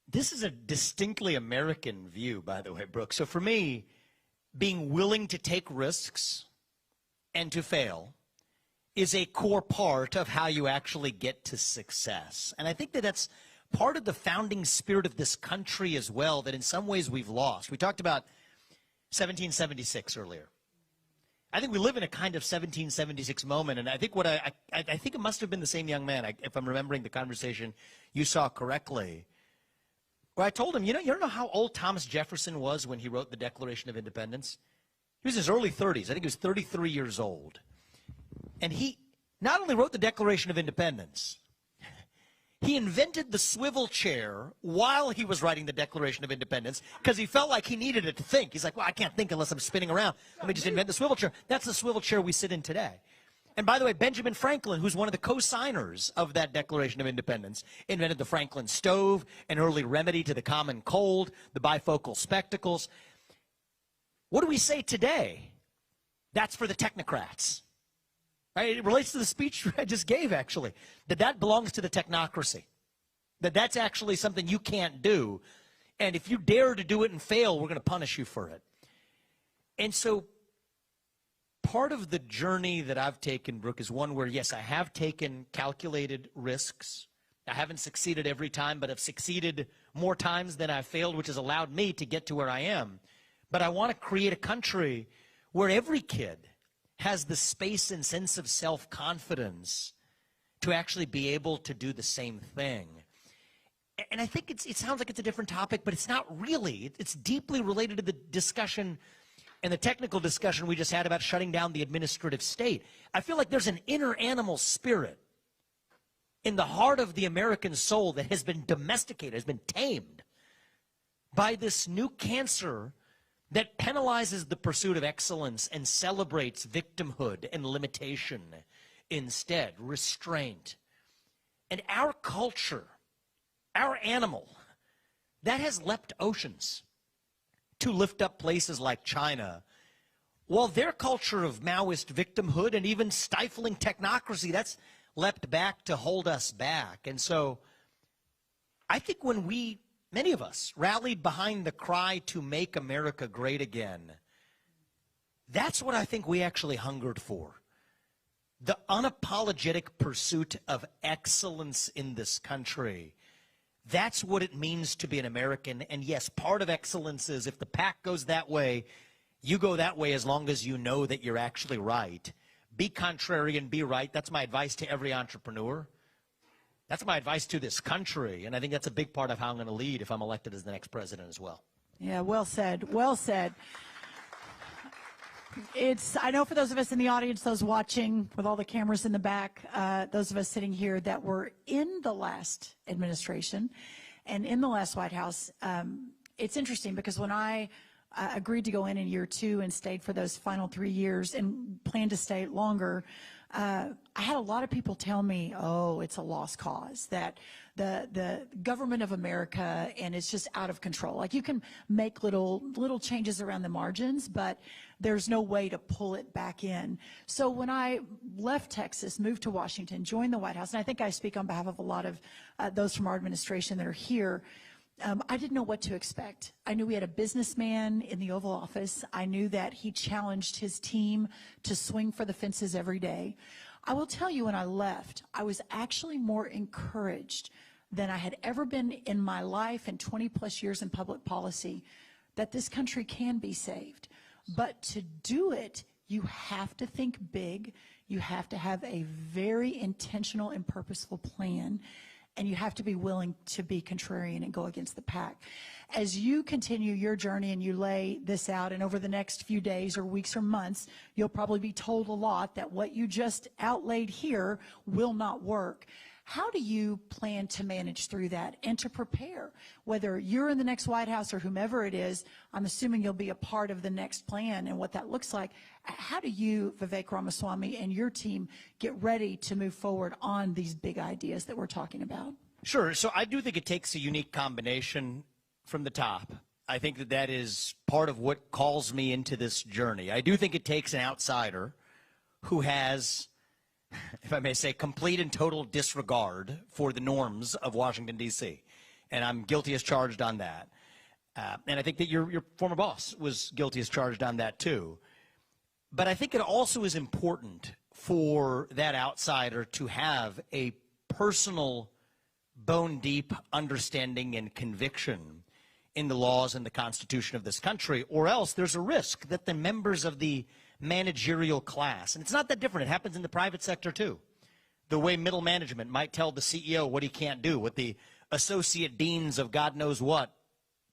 this is a distinctly American view, by the way, Brooke. So for me, being willing to take risks and to fail is a core part of how you actually get to success. And I think that that's part of the founding spirit of this country as well, that in some ways we've lost. We talked about 1776 earlier. I think we live in a kind of 1776 moment, and I think I think it must have been the same young man, if I'm remembering the conversation you saw correctly, where I told him, you don't know how old Thomas Jefferson was when he wrote the Declaration of Independence? He was in his early 30s. I think he was 33 years old. And he not only wrote the Declaration of Independence, he invented the swivel chair while he was writing the Declaration of Independence because he felt like he needed it to think. He's like, well, I can't think unless I'm spinning around. Let me just invent the swivel chair. That's the swivel chair we sit in today. And by the way, Benjamin Franklin, who's one of the co-signers of that Declaration of Independence, invented the Franklin stove, an early remedy to the common cold, the bifocal spectacles. What do we say today? That's for the technocrats. Right? It relates to the speech I just gave, actually, that belongs to the technocracy, that's actually something you can't do. And if you dare to do it and fail, we're going to punish you for it. And so part of the journey that I've taken, Brooke, is one where, yes, I have taken calculated risks. I haven't succeeded every time, but I've succeeded more times than I've failed, which has allowed me to get to where I am. But I want to create a country where every kid has the space and sense of self-confidence to actually be able to do the same thing. And I think it sounds like it's a different topic, but it's not really. It's deeply related to the discussion and the technical discussion we just had about shutting down the administrative state. I feel like there's an inner animal spirit in the heart of the American soul that has been domesticated, has been tamed by this new cancer that penalizes the pursuit of excellence and celebrates victimhood and limitation instead, restraint. And our culture, our animal, that has leapt oceans to lift up places like China, while their culture of Maoist victimhood and even stifling technocracy, that's leapt back to hold us back. And so I think when many of us rallied behind the cry to make America great again, that's what I think we actually hungered for. The unapologetic pursuit of excellence in this country. That's what it means to be an American. And yes, part of excellence is if the pack goes that way, you go that way as long as you know that you're actually right. Be contrary and be right. That's my advice to every entrepreneur. That's my advice to this country, and I think that's a big part of how I'm going to lead if I'm elected as the next president as well. Yeah, well said, well said. I know for those of us in the audience, those watching with all the cameras in the back, those of us sitting here that were in the last administration and in the last White House, it's interesting because when I agreed to go in year 2 and stayed for those final 3 years and planned to stay longer, I had a lot of people tell me, oh, it's a lost cause, that the government of America, and it's just out of control. Like you can make little changes around the margins, but there's no way to pull it back in. So when I left Texas, moved to Washington, joined the White House, and I think I speak on behalf of a lot of those from our administration that are here, I didn't know what to expect. I knew we had a businessman in the Oval Office. I knew that he challenged his team to swing for the fences every day. I will tell you, when I left, I was actually more encouraged than I had ever been in my life and 20 plus years in public policy that this country can be saved. But to do it, you have to think big. You have to have a very intentional and purposeful plan. And you have to be willing to be contrarian and go against the pack. As you continue your journey and you lay this out, and over the next few days or weeks or months, you'll probably be told a lot that what you just outlaid here will not work. How do you plan to manage through that and to prepare? Whether you're in the next White House or whomever it is, I'm assuming you'll be a part of the next plan and what that looks like. How do you, Vivek Ramaswamy, and your team get ready to move forward on these big ideas that we're talking about? Sure. So I do think it takes a unique combination from the top. I think that is part of what calls me into this journey. I do think it takes an outsider who has if I may say, complete and total disregard for the norms of Washington, D.C. And I'm guilty as charged on that. And I think that your former boss was guilty as charged on that too. But I think it also is important for that outsider to have a personal, bone-deep understanding and conviction in the laws and the Constitution of this country, or else there's a risk that the members of the managerial class, and it's not that different, it happens in the private sector too. The way middle management might tell the CEO what he can't do, what the associate deans of God knows what,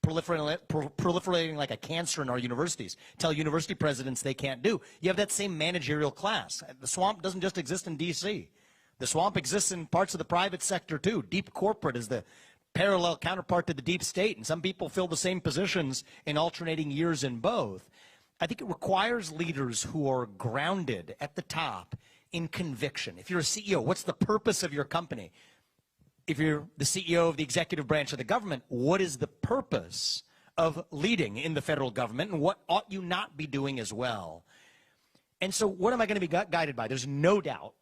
proliferating like a cancer in our universities, tell university presidents they can't do. You have that same managerial class. The swamp doesn't just exist in D.C. The swamp exists in parts of the private sector too. Deep corporate is the parallel counterpart to the deep state, and some people fill the same positions in alternating years in both. I think it requires leaders who are grounded at the top in conviction. If you're a CEO, what's the purpose of your company? If you're the CEO of the executive branch of the government, what is the purpose of leading in the federal government, and what ought you not be doing as well? And so what am I going to be guided by? There's no doubt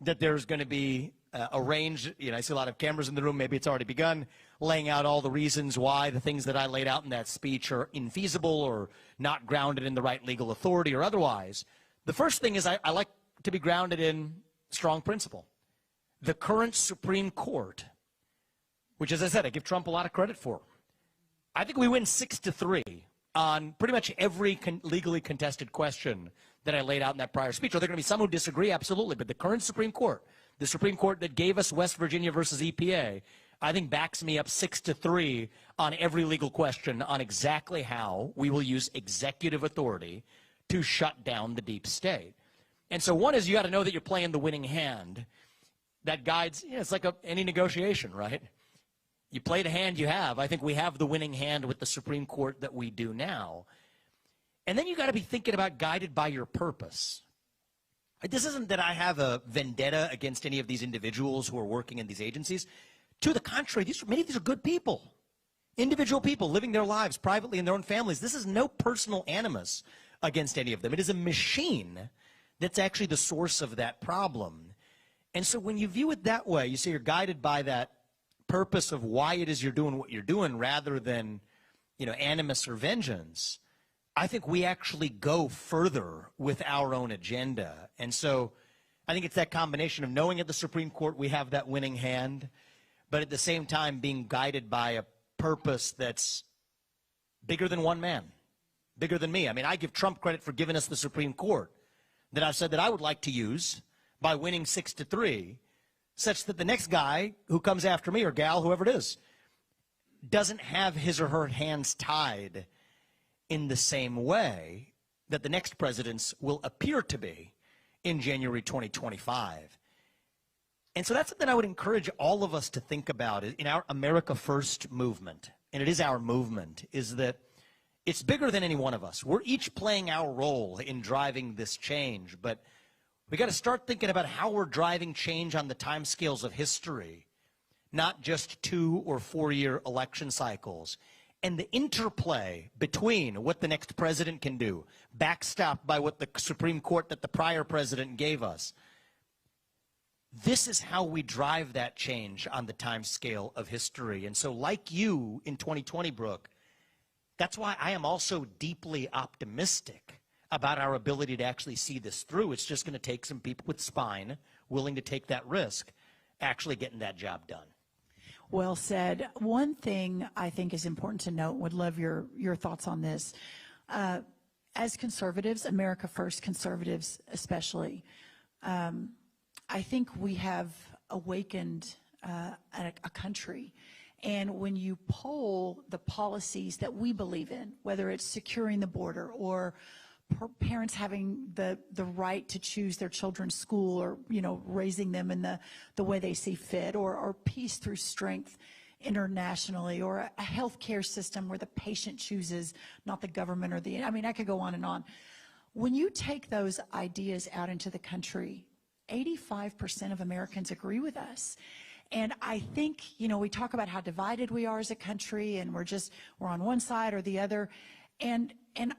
that there's going to be a range. I see a lot of cameras in the room. Maybe it's already begun, laying out all the reasons why the things that I laid out in that speech are infeasible or not grounded in the right legal authority or otherwise. The first thing is I like to be grounded in strong principle. The current Supreme Court, which, as I said, I give Trump a lot of credit for, I think we win 6-3 on pretty much every legally contested question that I laid out in that prior speech. Are there going to be some who disagree? Absolutely. But the current Supreme Court, the Supreme Court that gave us West Virginia versus EPA, I think backs me up 6-3 on every legal question on exactly how we will use executive authority to shut down the deep state. And so one is you got to know that you're playing the winning hand. That guides, it's like any negotiation, right? You play the hand you have. I think we have the winning hand with the Supreme Court that we do now. And then you got to be thinking about guided by your purpose. This isn't that I have a vendetta against any of these individuals who are working in these agencies. To the contrary, many of these are good people, individual people living their lives privately in their own families. This is no personal animus against any of them. It is a machine that's actually the source of that problem. And so when you view it that way, you say you're guided by that purpose of why it is you're doing what you're doing rather than, animus or vengeance. I think we actually go further with our own agenda. And so I think it's that combination of knowing at the Supreme Court we have that winning hand, but at the same time being guided by a purpose that's bigger than one man, bigger than me. I mean, I give Trump credit for giving us the Supreme Court that I've said that I would like to use by winning 6-3, such that the next guy who comes after me, or gal, whoever it is, doesn't have his or her hands tied in the same way that the next presidents will appear to be in January 2025. And so that's something I would encourage all of us to think about in our America First movement, and it is our movement, is that it's bigger than any one of us. We're each playing our role in driving this change, but we got to start thinking about how we're driving change on the timescales of history, not just 2 or 4 year election cycles, and the interplay between what the next president can do, backstopped by what the Supreme Court that the prior president gave us. This is how we drive that change on the timescale of history. And so like you in 2020, Brooke, that's why I am also deeply optimistic about our ability to actually see this through. It's just going to take some people with spine willing to take that risk, actually getting that job done. Well said. One thing I think is important to note, would love your thoughts on this. As conservatives, America First conservatives especially, I think we have awakened a country. And when you poll the policies that we believe in, whether it's securing the border or parents having the right to choose their children's school, or raising them in the way they see fit, or peace through strength internationally, or a healthcare system where the patient chooses, not the government or I could go on and on. When you take those ideas out into the country, 85% of Americans agree with us. And I think, we talk about how divided we are as a country, and we're on one side or the other. And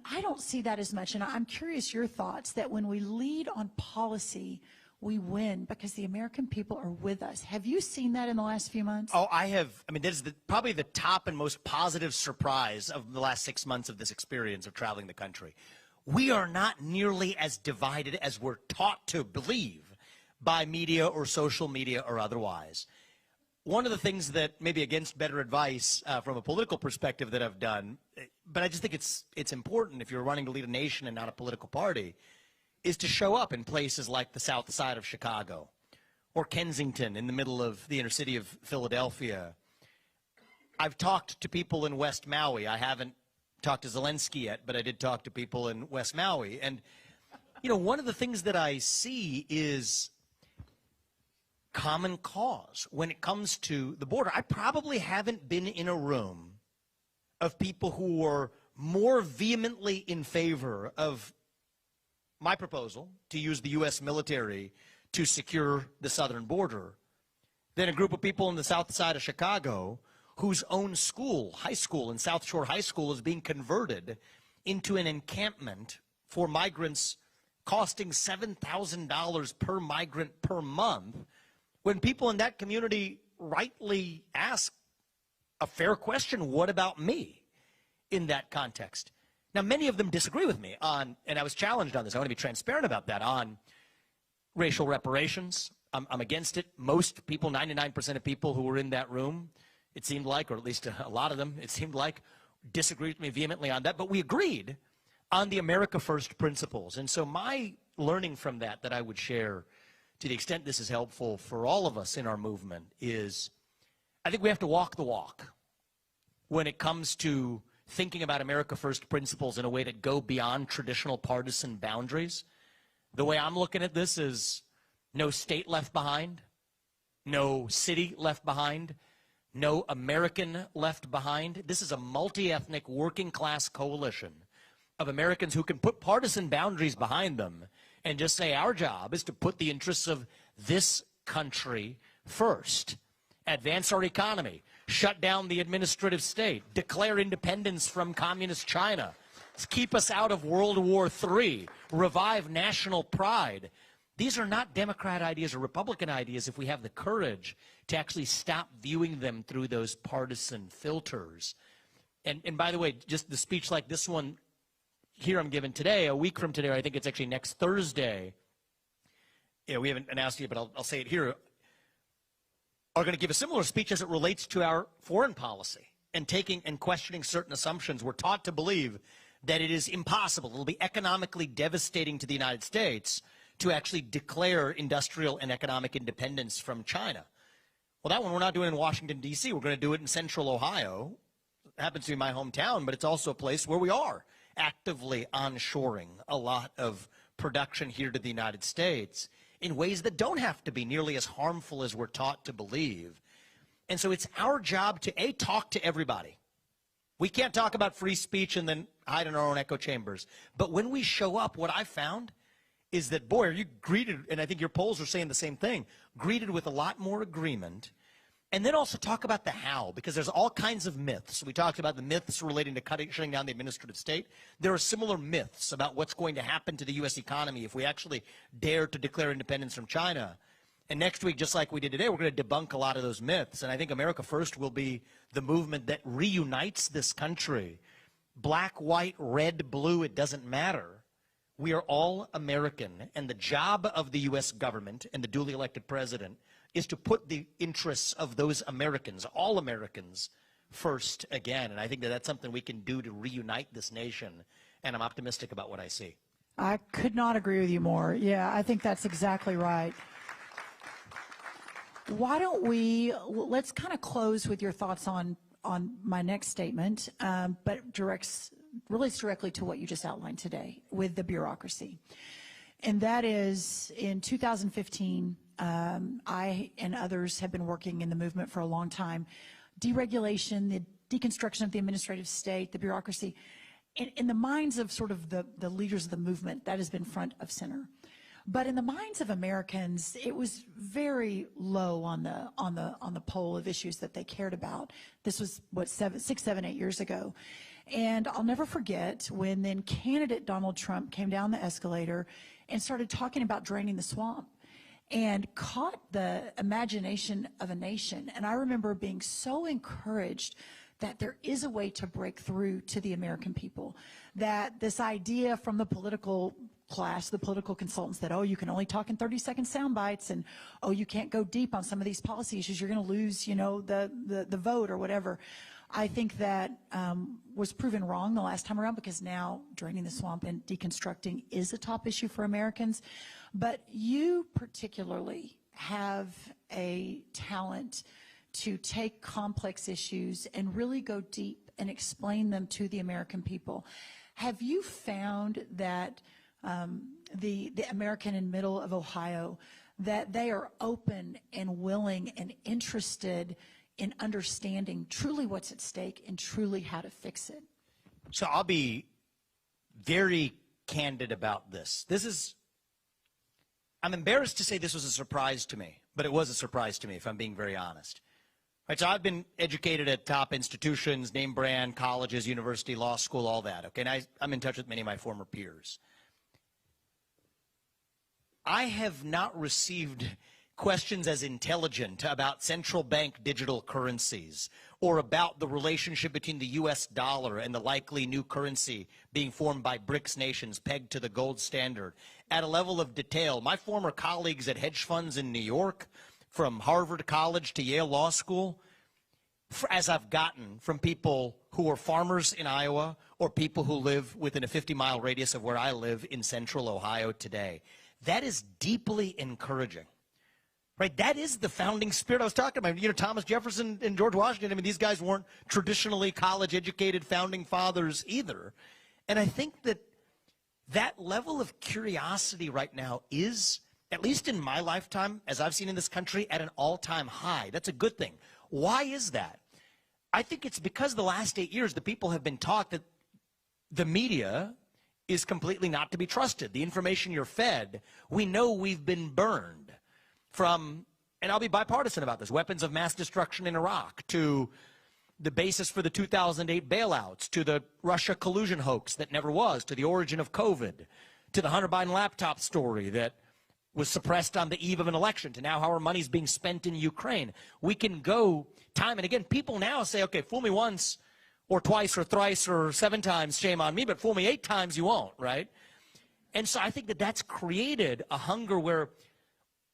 I don't see that as much. And I'm curious your thoughts that when we lead on policy, we win because the American people are with us. Have you seen that in the last few months? Oh, I have. I mean, this is probably the top and most positive surprise of the last 6 months of this experience of traveling the country. We are not nearly as divided as we're taught to believe by media or social media or otherwise. One of the things that maybe against better advice from a political perspective that I've done, but I just think it's important if you're running to lead a nation and not a political party, is to show up in places like the south side of Chicago or Kensington in the middle of the inner city of Philadelphia. I've talked to people in West Maui. I haven't talked to Zelensky yet, but I did talk to people in West Maui. And, you know, one of the things that I see is common cause when it comes to the border. I probably haven't been in a room of people who were more vehemently in favor of my proposal to use the U.S. military to secure the southern border than a group of people in the south side of Chicago whose own school, high school, in South Shore High School, is being converted into an encampment for migrants costing $7,000 per migrant per month, when people in that community rightly ask a fair question, what about me in that context? Now, many of them disagree with me on, and I was challenged on this, I want to be transparent about that, on racial reparations. I'm against it. Most people, 99% of people who were in that room, it seemed like, or at least a lot of them, it seemed like, disagreed with me vehemently on that. But we agreed on the America First principles. And so my learning from that I would share, to the extent this is helpful for all of us in our movement, is I think we have to walk the walk when it comes to thinking about America First principles in a way that go beyond traditional partisan boundaries. The way I'm looking at this is no state left behind, no city left behind, no American left behind. This is a multi-ethnic working class coalition of Americans who can put partisan boundaries behind them and just say our job is to put the interests of this country first, advance our economy, shut down the administrative state, declare independence from communist China, keep us out of World War III, revive national pride. These are not Democrat ideas or Republican ideas if we have the courage to actually stop viewing them through those partisan filters. And by the way, just the speech like this one here I'm giving today, a week from today, or I think it's actually next Thursday, we haven't announced it yet, but I'll say it here, are going to give a similar speech as it relates to our foreign policy and taking and questioning certain assumptions. We're taught to believe that it is impossible, it'll be economically devastating to the United States to actually declare industrial and economic independence from China. Well, that one we're not doing in Washington, D.C. We're going to do it in central Ohio. It happens to be my hometown, but it's also a place where we are actively onshoring a lot of production here to the United States in ways that don't have to be nearly as harmful as we're taught to believe. And so it's our job to, A, talk to everybody. We can't talk about free speech and then hide in our own echo chambers. But when we show up, what I found is that, boy, are you greeted, and I think your polls are saying the same thing, greeted with a lot more agreement. And then also talk about the how, because there's all kinds of myths. We talked about the myths relating to shutting down the administrative state. There are similar myths about what's going to happen to the U.S. economy if we actually dare to declare independence from China. And next week, just like we did today, we're going to debunk a lot of those myths. And I think America First will be the movement that reunites this country. Black, white, red, blue, it doesn't matter. We are all American, and the job of the U.S. government and the duly elected president is to put the interests of those Americans, all Americans, first again. And I think that that's something we can do to reunite this nation, and I'm optimistic about what I see. I could not agree with you more. Yeah, I think that's exactly right. Why don't let's kind of close with your thoughts on my next statement, but relates directly to what you just outlined today with the bureaucracy. And that is, in 2015, I and others have been working in the movement for a long time. Deregulation, the deconstruction of the administrative state, the bureaucracy, in the minds of sort of the leaders of the movement, that has been front of center. But in the minds of Americans, it was very low on the poll of issues that they cared about. This was, 6, 7, 8 years ago. And I'll never forget when then candidate Donald Trump came down the escalator and started talking about draining the swamp. and caught the imagination of a nation. And I remember being so encouraged that there is a way to break through to the American people, that this idea from the political class, the political consultants, that, oh, you can only talk in 30-second sound bites, and, oh, you can't go deep on some of these policy issues, you're going to lose, you know, the vote or whatever. I think that was proven wrong the last time around, because now draining the swamp and deconstructing is a top issue for Americans. But you particularly have a talent to take complex issues and really go deep and explain them to the American people. Have you found that the American in middle of Ohio, that they are open and willing and interested in understanding truly what's at stake and truly how to fix it? So I'll be very candid about this. I'm embarrassed to say this was a surprise to me, but it was a surprise to me, if I'm being very honest. Right, so I've been educated at top institutions, name brand, colleges, university, law school, all that, okay? And I'm in touch with many of my former peers. I have not received questions as intelligent about central bank digital currencies or about the relationship between the US dollar and the likely new currency being formed by BRICS nations pegged to the gold standard at a level of detail. My former colleagues at hedge funds in New York, from Harvard College to Yale Law School, as I've gotten from people who are farmers in Iowa or people who live within a 50-mile radius of where I live in central Ohio today. That is deeply encouraging. Right, that is the founding spirit I was talking about. You know, Thomas Jefferson and George Washington, I mean, these guys weren't traditionally college-educated founding fathers either. And I think that that level of curiosity right now is, at least in my lifetime, as I've seen in this country, at an all-time high. That's a good thing. Why is that? I think it's because the last 8 years, the people have been taught that the media is completely not to be trusted. The information you're fed, we know we've been burned. From, and I'll be bipartisan about this, weapons of mass destruction in Iraq, to the basis for the 2008 bailouts, to the Russia collusion hoax that never was, to the origin of COVID, to the Hunter Biden laptop story that was suppressed on the eve of an election, to now how our money's being spent in Ukraine. We can go time and again. People now say, okay, fool me once or twice or thrice or 7 times, shame on me, but fool me 8 times, you won't, right? And so I think that that's created a hunger where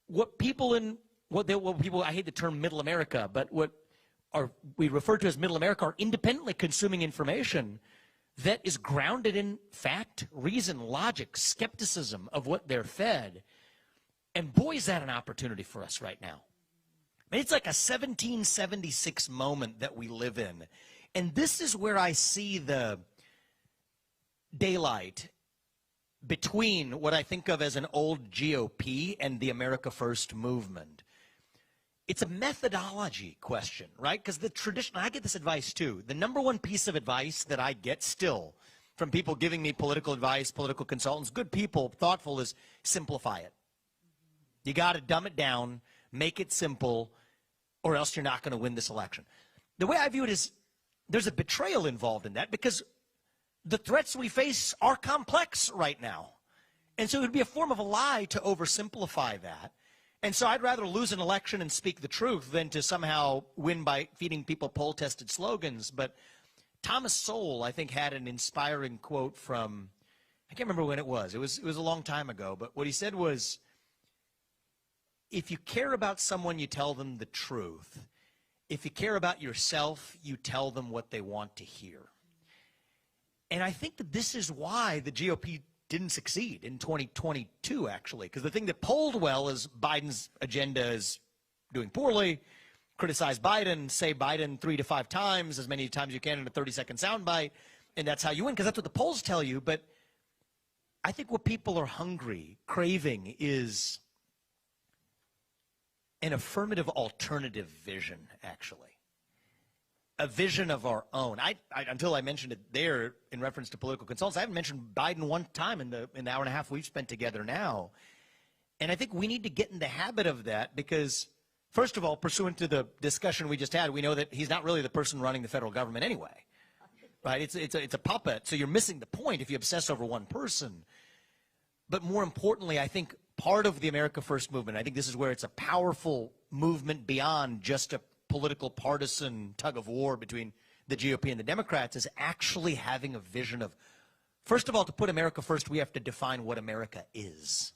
what people, I hate the term middle America, but what we refer to as middle America are independently consuming information that is grounded in fact, reason, logic, skepticism of what they're fed. And boy, is that an opportunity for us right now. I mean, it's like a 1776 moment that we live in. And this is where I see the daylight between what I think of as an old GOP and the America First movement. It's a methodology question, right? Because the tradition, I get this advice too. The number one piece of advice that I get still from people giving me political advice, political consultants, good people, thoughtful, is simplify it. You got to dumb it down, make it simple, or else you're not going to win this election. The way I view it is there's a betrayal involved in that, because the threats we face are complex right now. And so it would be a form of a lie to oversimplify that. And so I'd rather lose an election and speak the truth than to somehow win by feeding people poll-tested slogans. But Thomas Sowell, I think, had an inspiring quote from, I can't remember when it was. It was a long time ago. But what he said was, if you care about someone, you tell them the truth. If you care about yourself, you tell them what they want to hear. And I think that this is why the GOP didn't succeed in 2022, actually. Because the thing that polled well is Biden's agenda is doing poorly. Criticize Biden, say Biden 3 to 5 times, as many times you can in a 30-second soundbite, and that's how you win, because that's what the polls tell you. But I think what people are hungry, craving, is an affirmative alternative vision, actually. A vision of our own. Until I mentioned it there in reference to political consultants, I haven't mentioned Biden one time in the hour and a half we've spent together now. And I think we need to get in the habit of that because, first of all, pursuant to the discussion we just had, we know that he's not really the person running the federal government anyway. Right? It's a puppet. So you're missing the point if you obsess over one person. But more importantly, I think part of the America First movement. I think this is where it's a powerful movement beyond just a political partisan tug of war between the GOP and the Democrats, is actually having a vision of, first of all, to put America first, we have to define what America is.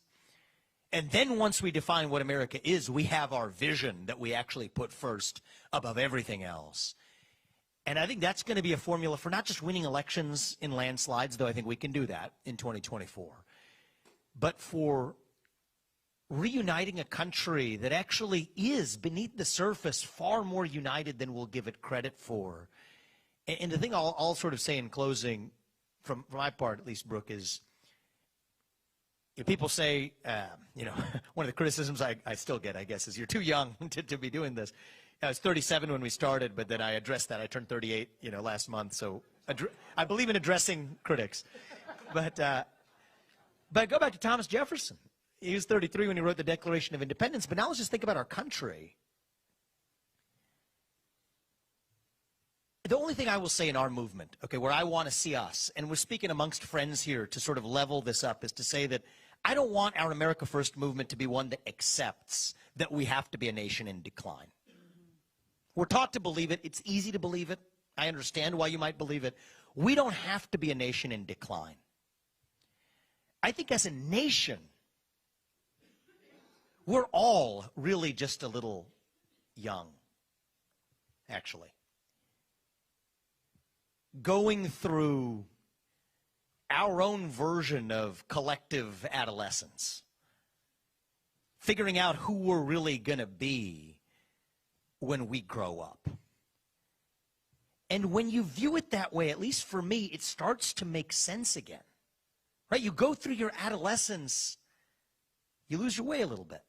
And then once we define what America is, we have our vision that we actually put first above everything else. And I think that's going to be a formula for not just winning elections in landslides, though I think we can do that in 2024, but for reuniting a country that actually is, beneath the surface, far more united than we'll give it credit for. And the thing I'll sort of say in closing, from my part at least, Brooke, is, people say, one of the criticisms I still get, I guess, is you're too young to be doing this. I was 37 when we started, but then I addressed that. I turned 38, last month. So I believe in addressing critics. But go back to Thomas Jefferson. He was 33 when he wrote the Declaration of Independence. But now let's just think about our country. The only thing I will say in our movement, okay, where I want to see us, and we're speaking amongst friends here to sort of level this up, is to say that I don't want our America First movement to be one that accepts that we have to be a nation in decline. We're taught to believe it. It's easy to believe it. I understand why you might believe it. We don't have to be a nation in decline. I think as a nation, we're all really just a little young, actually. Going through our own version of collective adolescence, figuring out who we're really going to be when we grow up. And when you view it that way, at least for me, it starts to make sense again. Right? You go through your adolescence, you lose your way a little bit.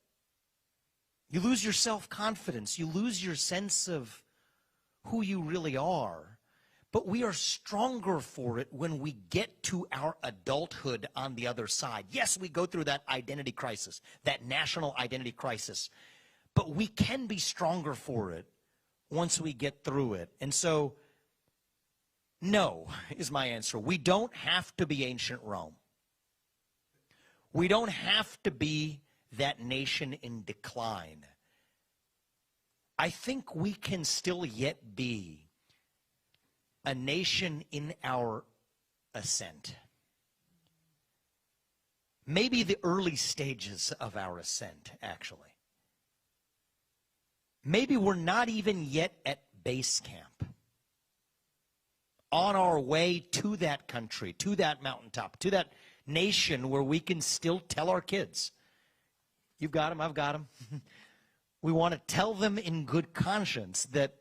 You lose your self-confidence. You lose your sense of who you really are. But we are stronger for it when we get to our adulthood on the other side. Yes, we go through that identity crisis, that national identity crisis. But we can be stronger for it once we get through it. And so, no is my answer. We don't have to be ancient Rome. We don't have to be that nation in decline. I think we can still yet be a nation in our ascent. Maybe the early stages of our ascent, actually. Maybe we're not even yet at base camp. On our way to that country, to that mountaintop, to that nation where we can still tell our kids, you've got them, I've got them. We want to tell them in good conscience that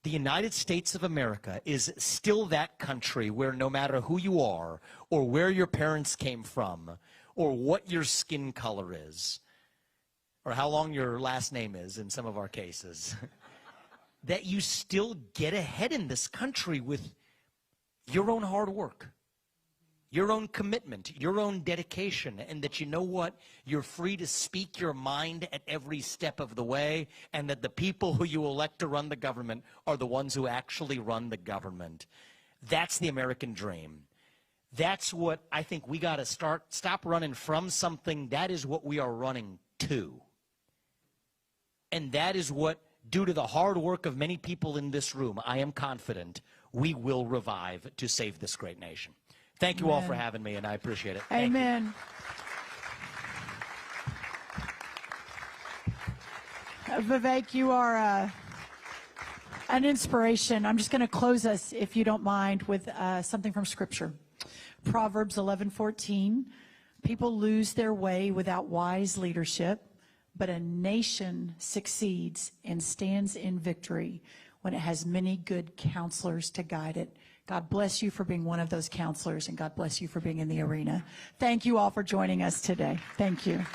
the United States of America is still that country where no matter who you are or where your parents came from or what your skin color is or how long your last name is in some of our cases, that you still get ahead in this country with your own hard work, your own commitment, your own dedication, and that you know what? You're free to speak your mind at every step of the way, and that the people who you elect to run the government are the ones who actually run the government. That's the American dream. That's what I think we got to stop running from something. That is what we are running to. And that is what, due to the hard work of many people in this room, I am confident we will revive to save this great nation. Thank you all for having me, and I appreciate it. Amen. Vivek, you are an inspiration. I'm just going to close us, if you don't mind, with something from Scripture. Proverbs 11:14. People lose their way without wise leadership, but a nation succeeds and stands in victory when it has many good counselors to guide it. God bless you for being one of those counselors, and God bless you for being in the arena. Thank you all for joining us today. Thank you.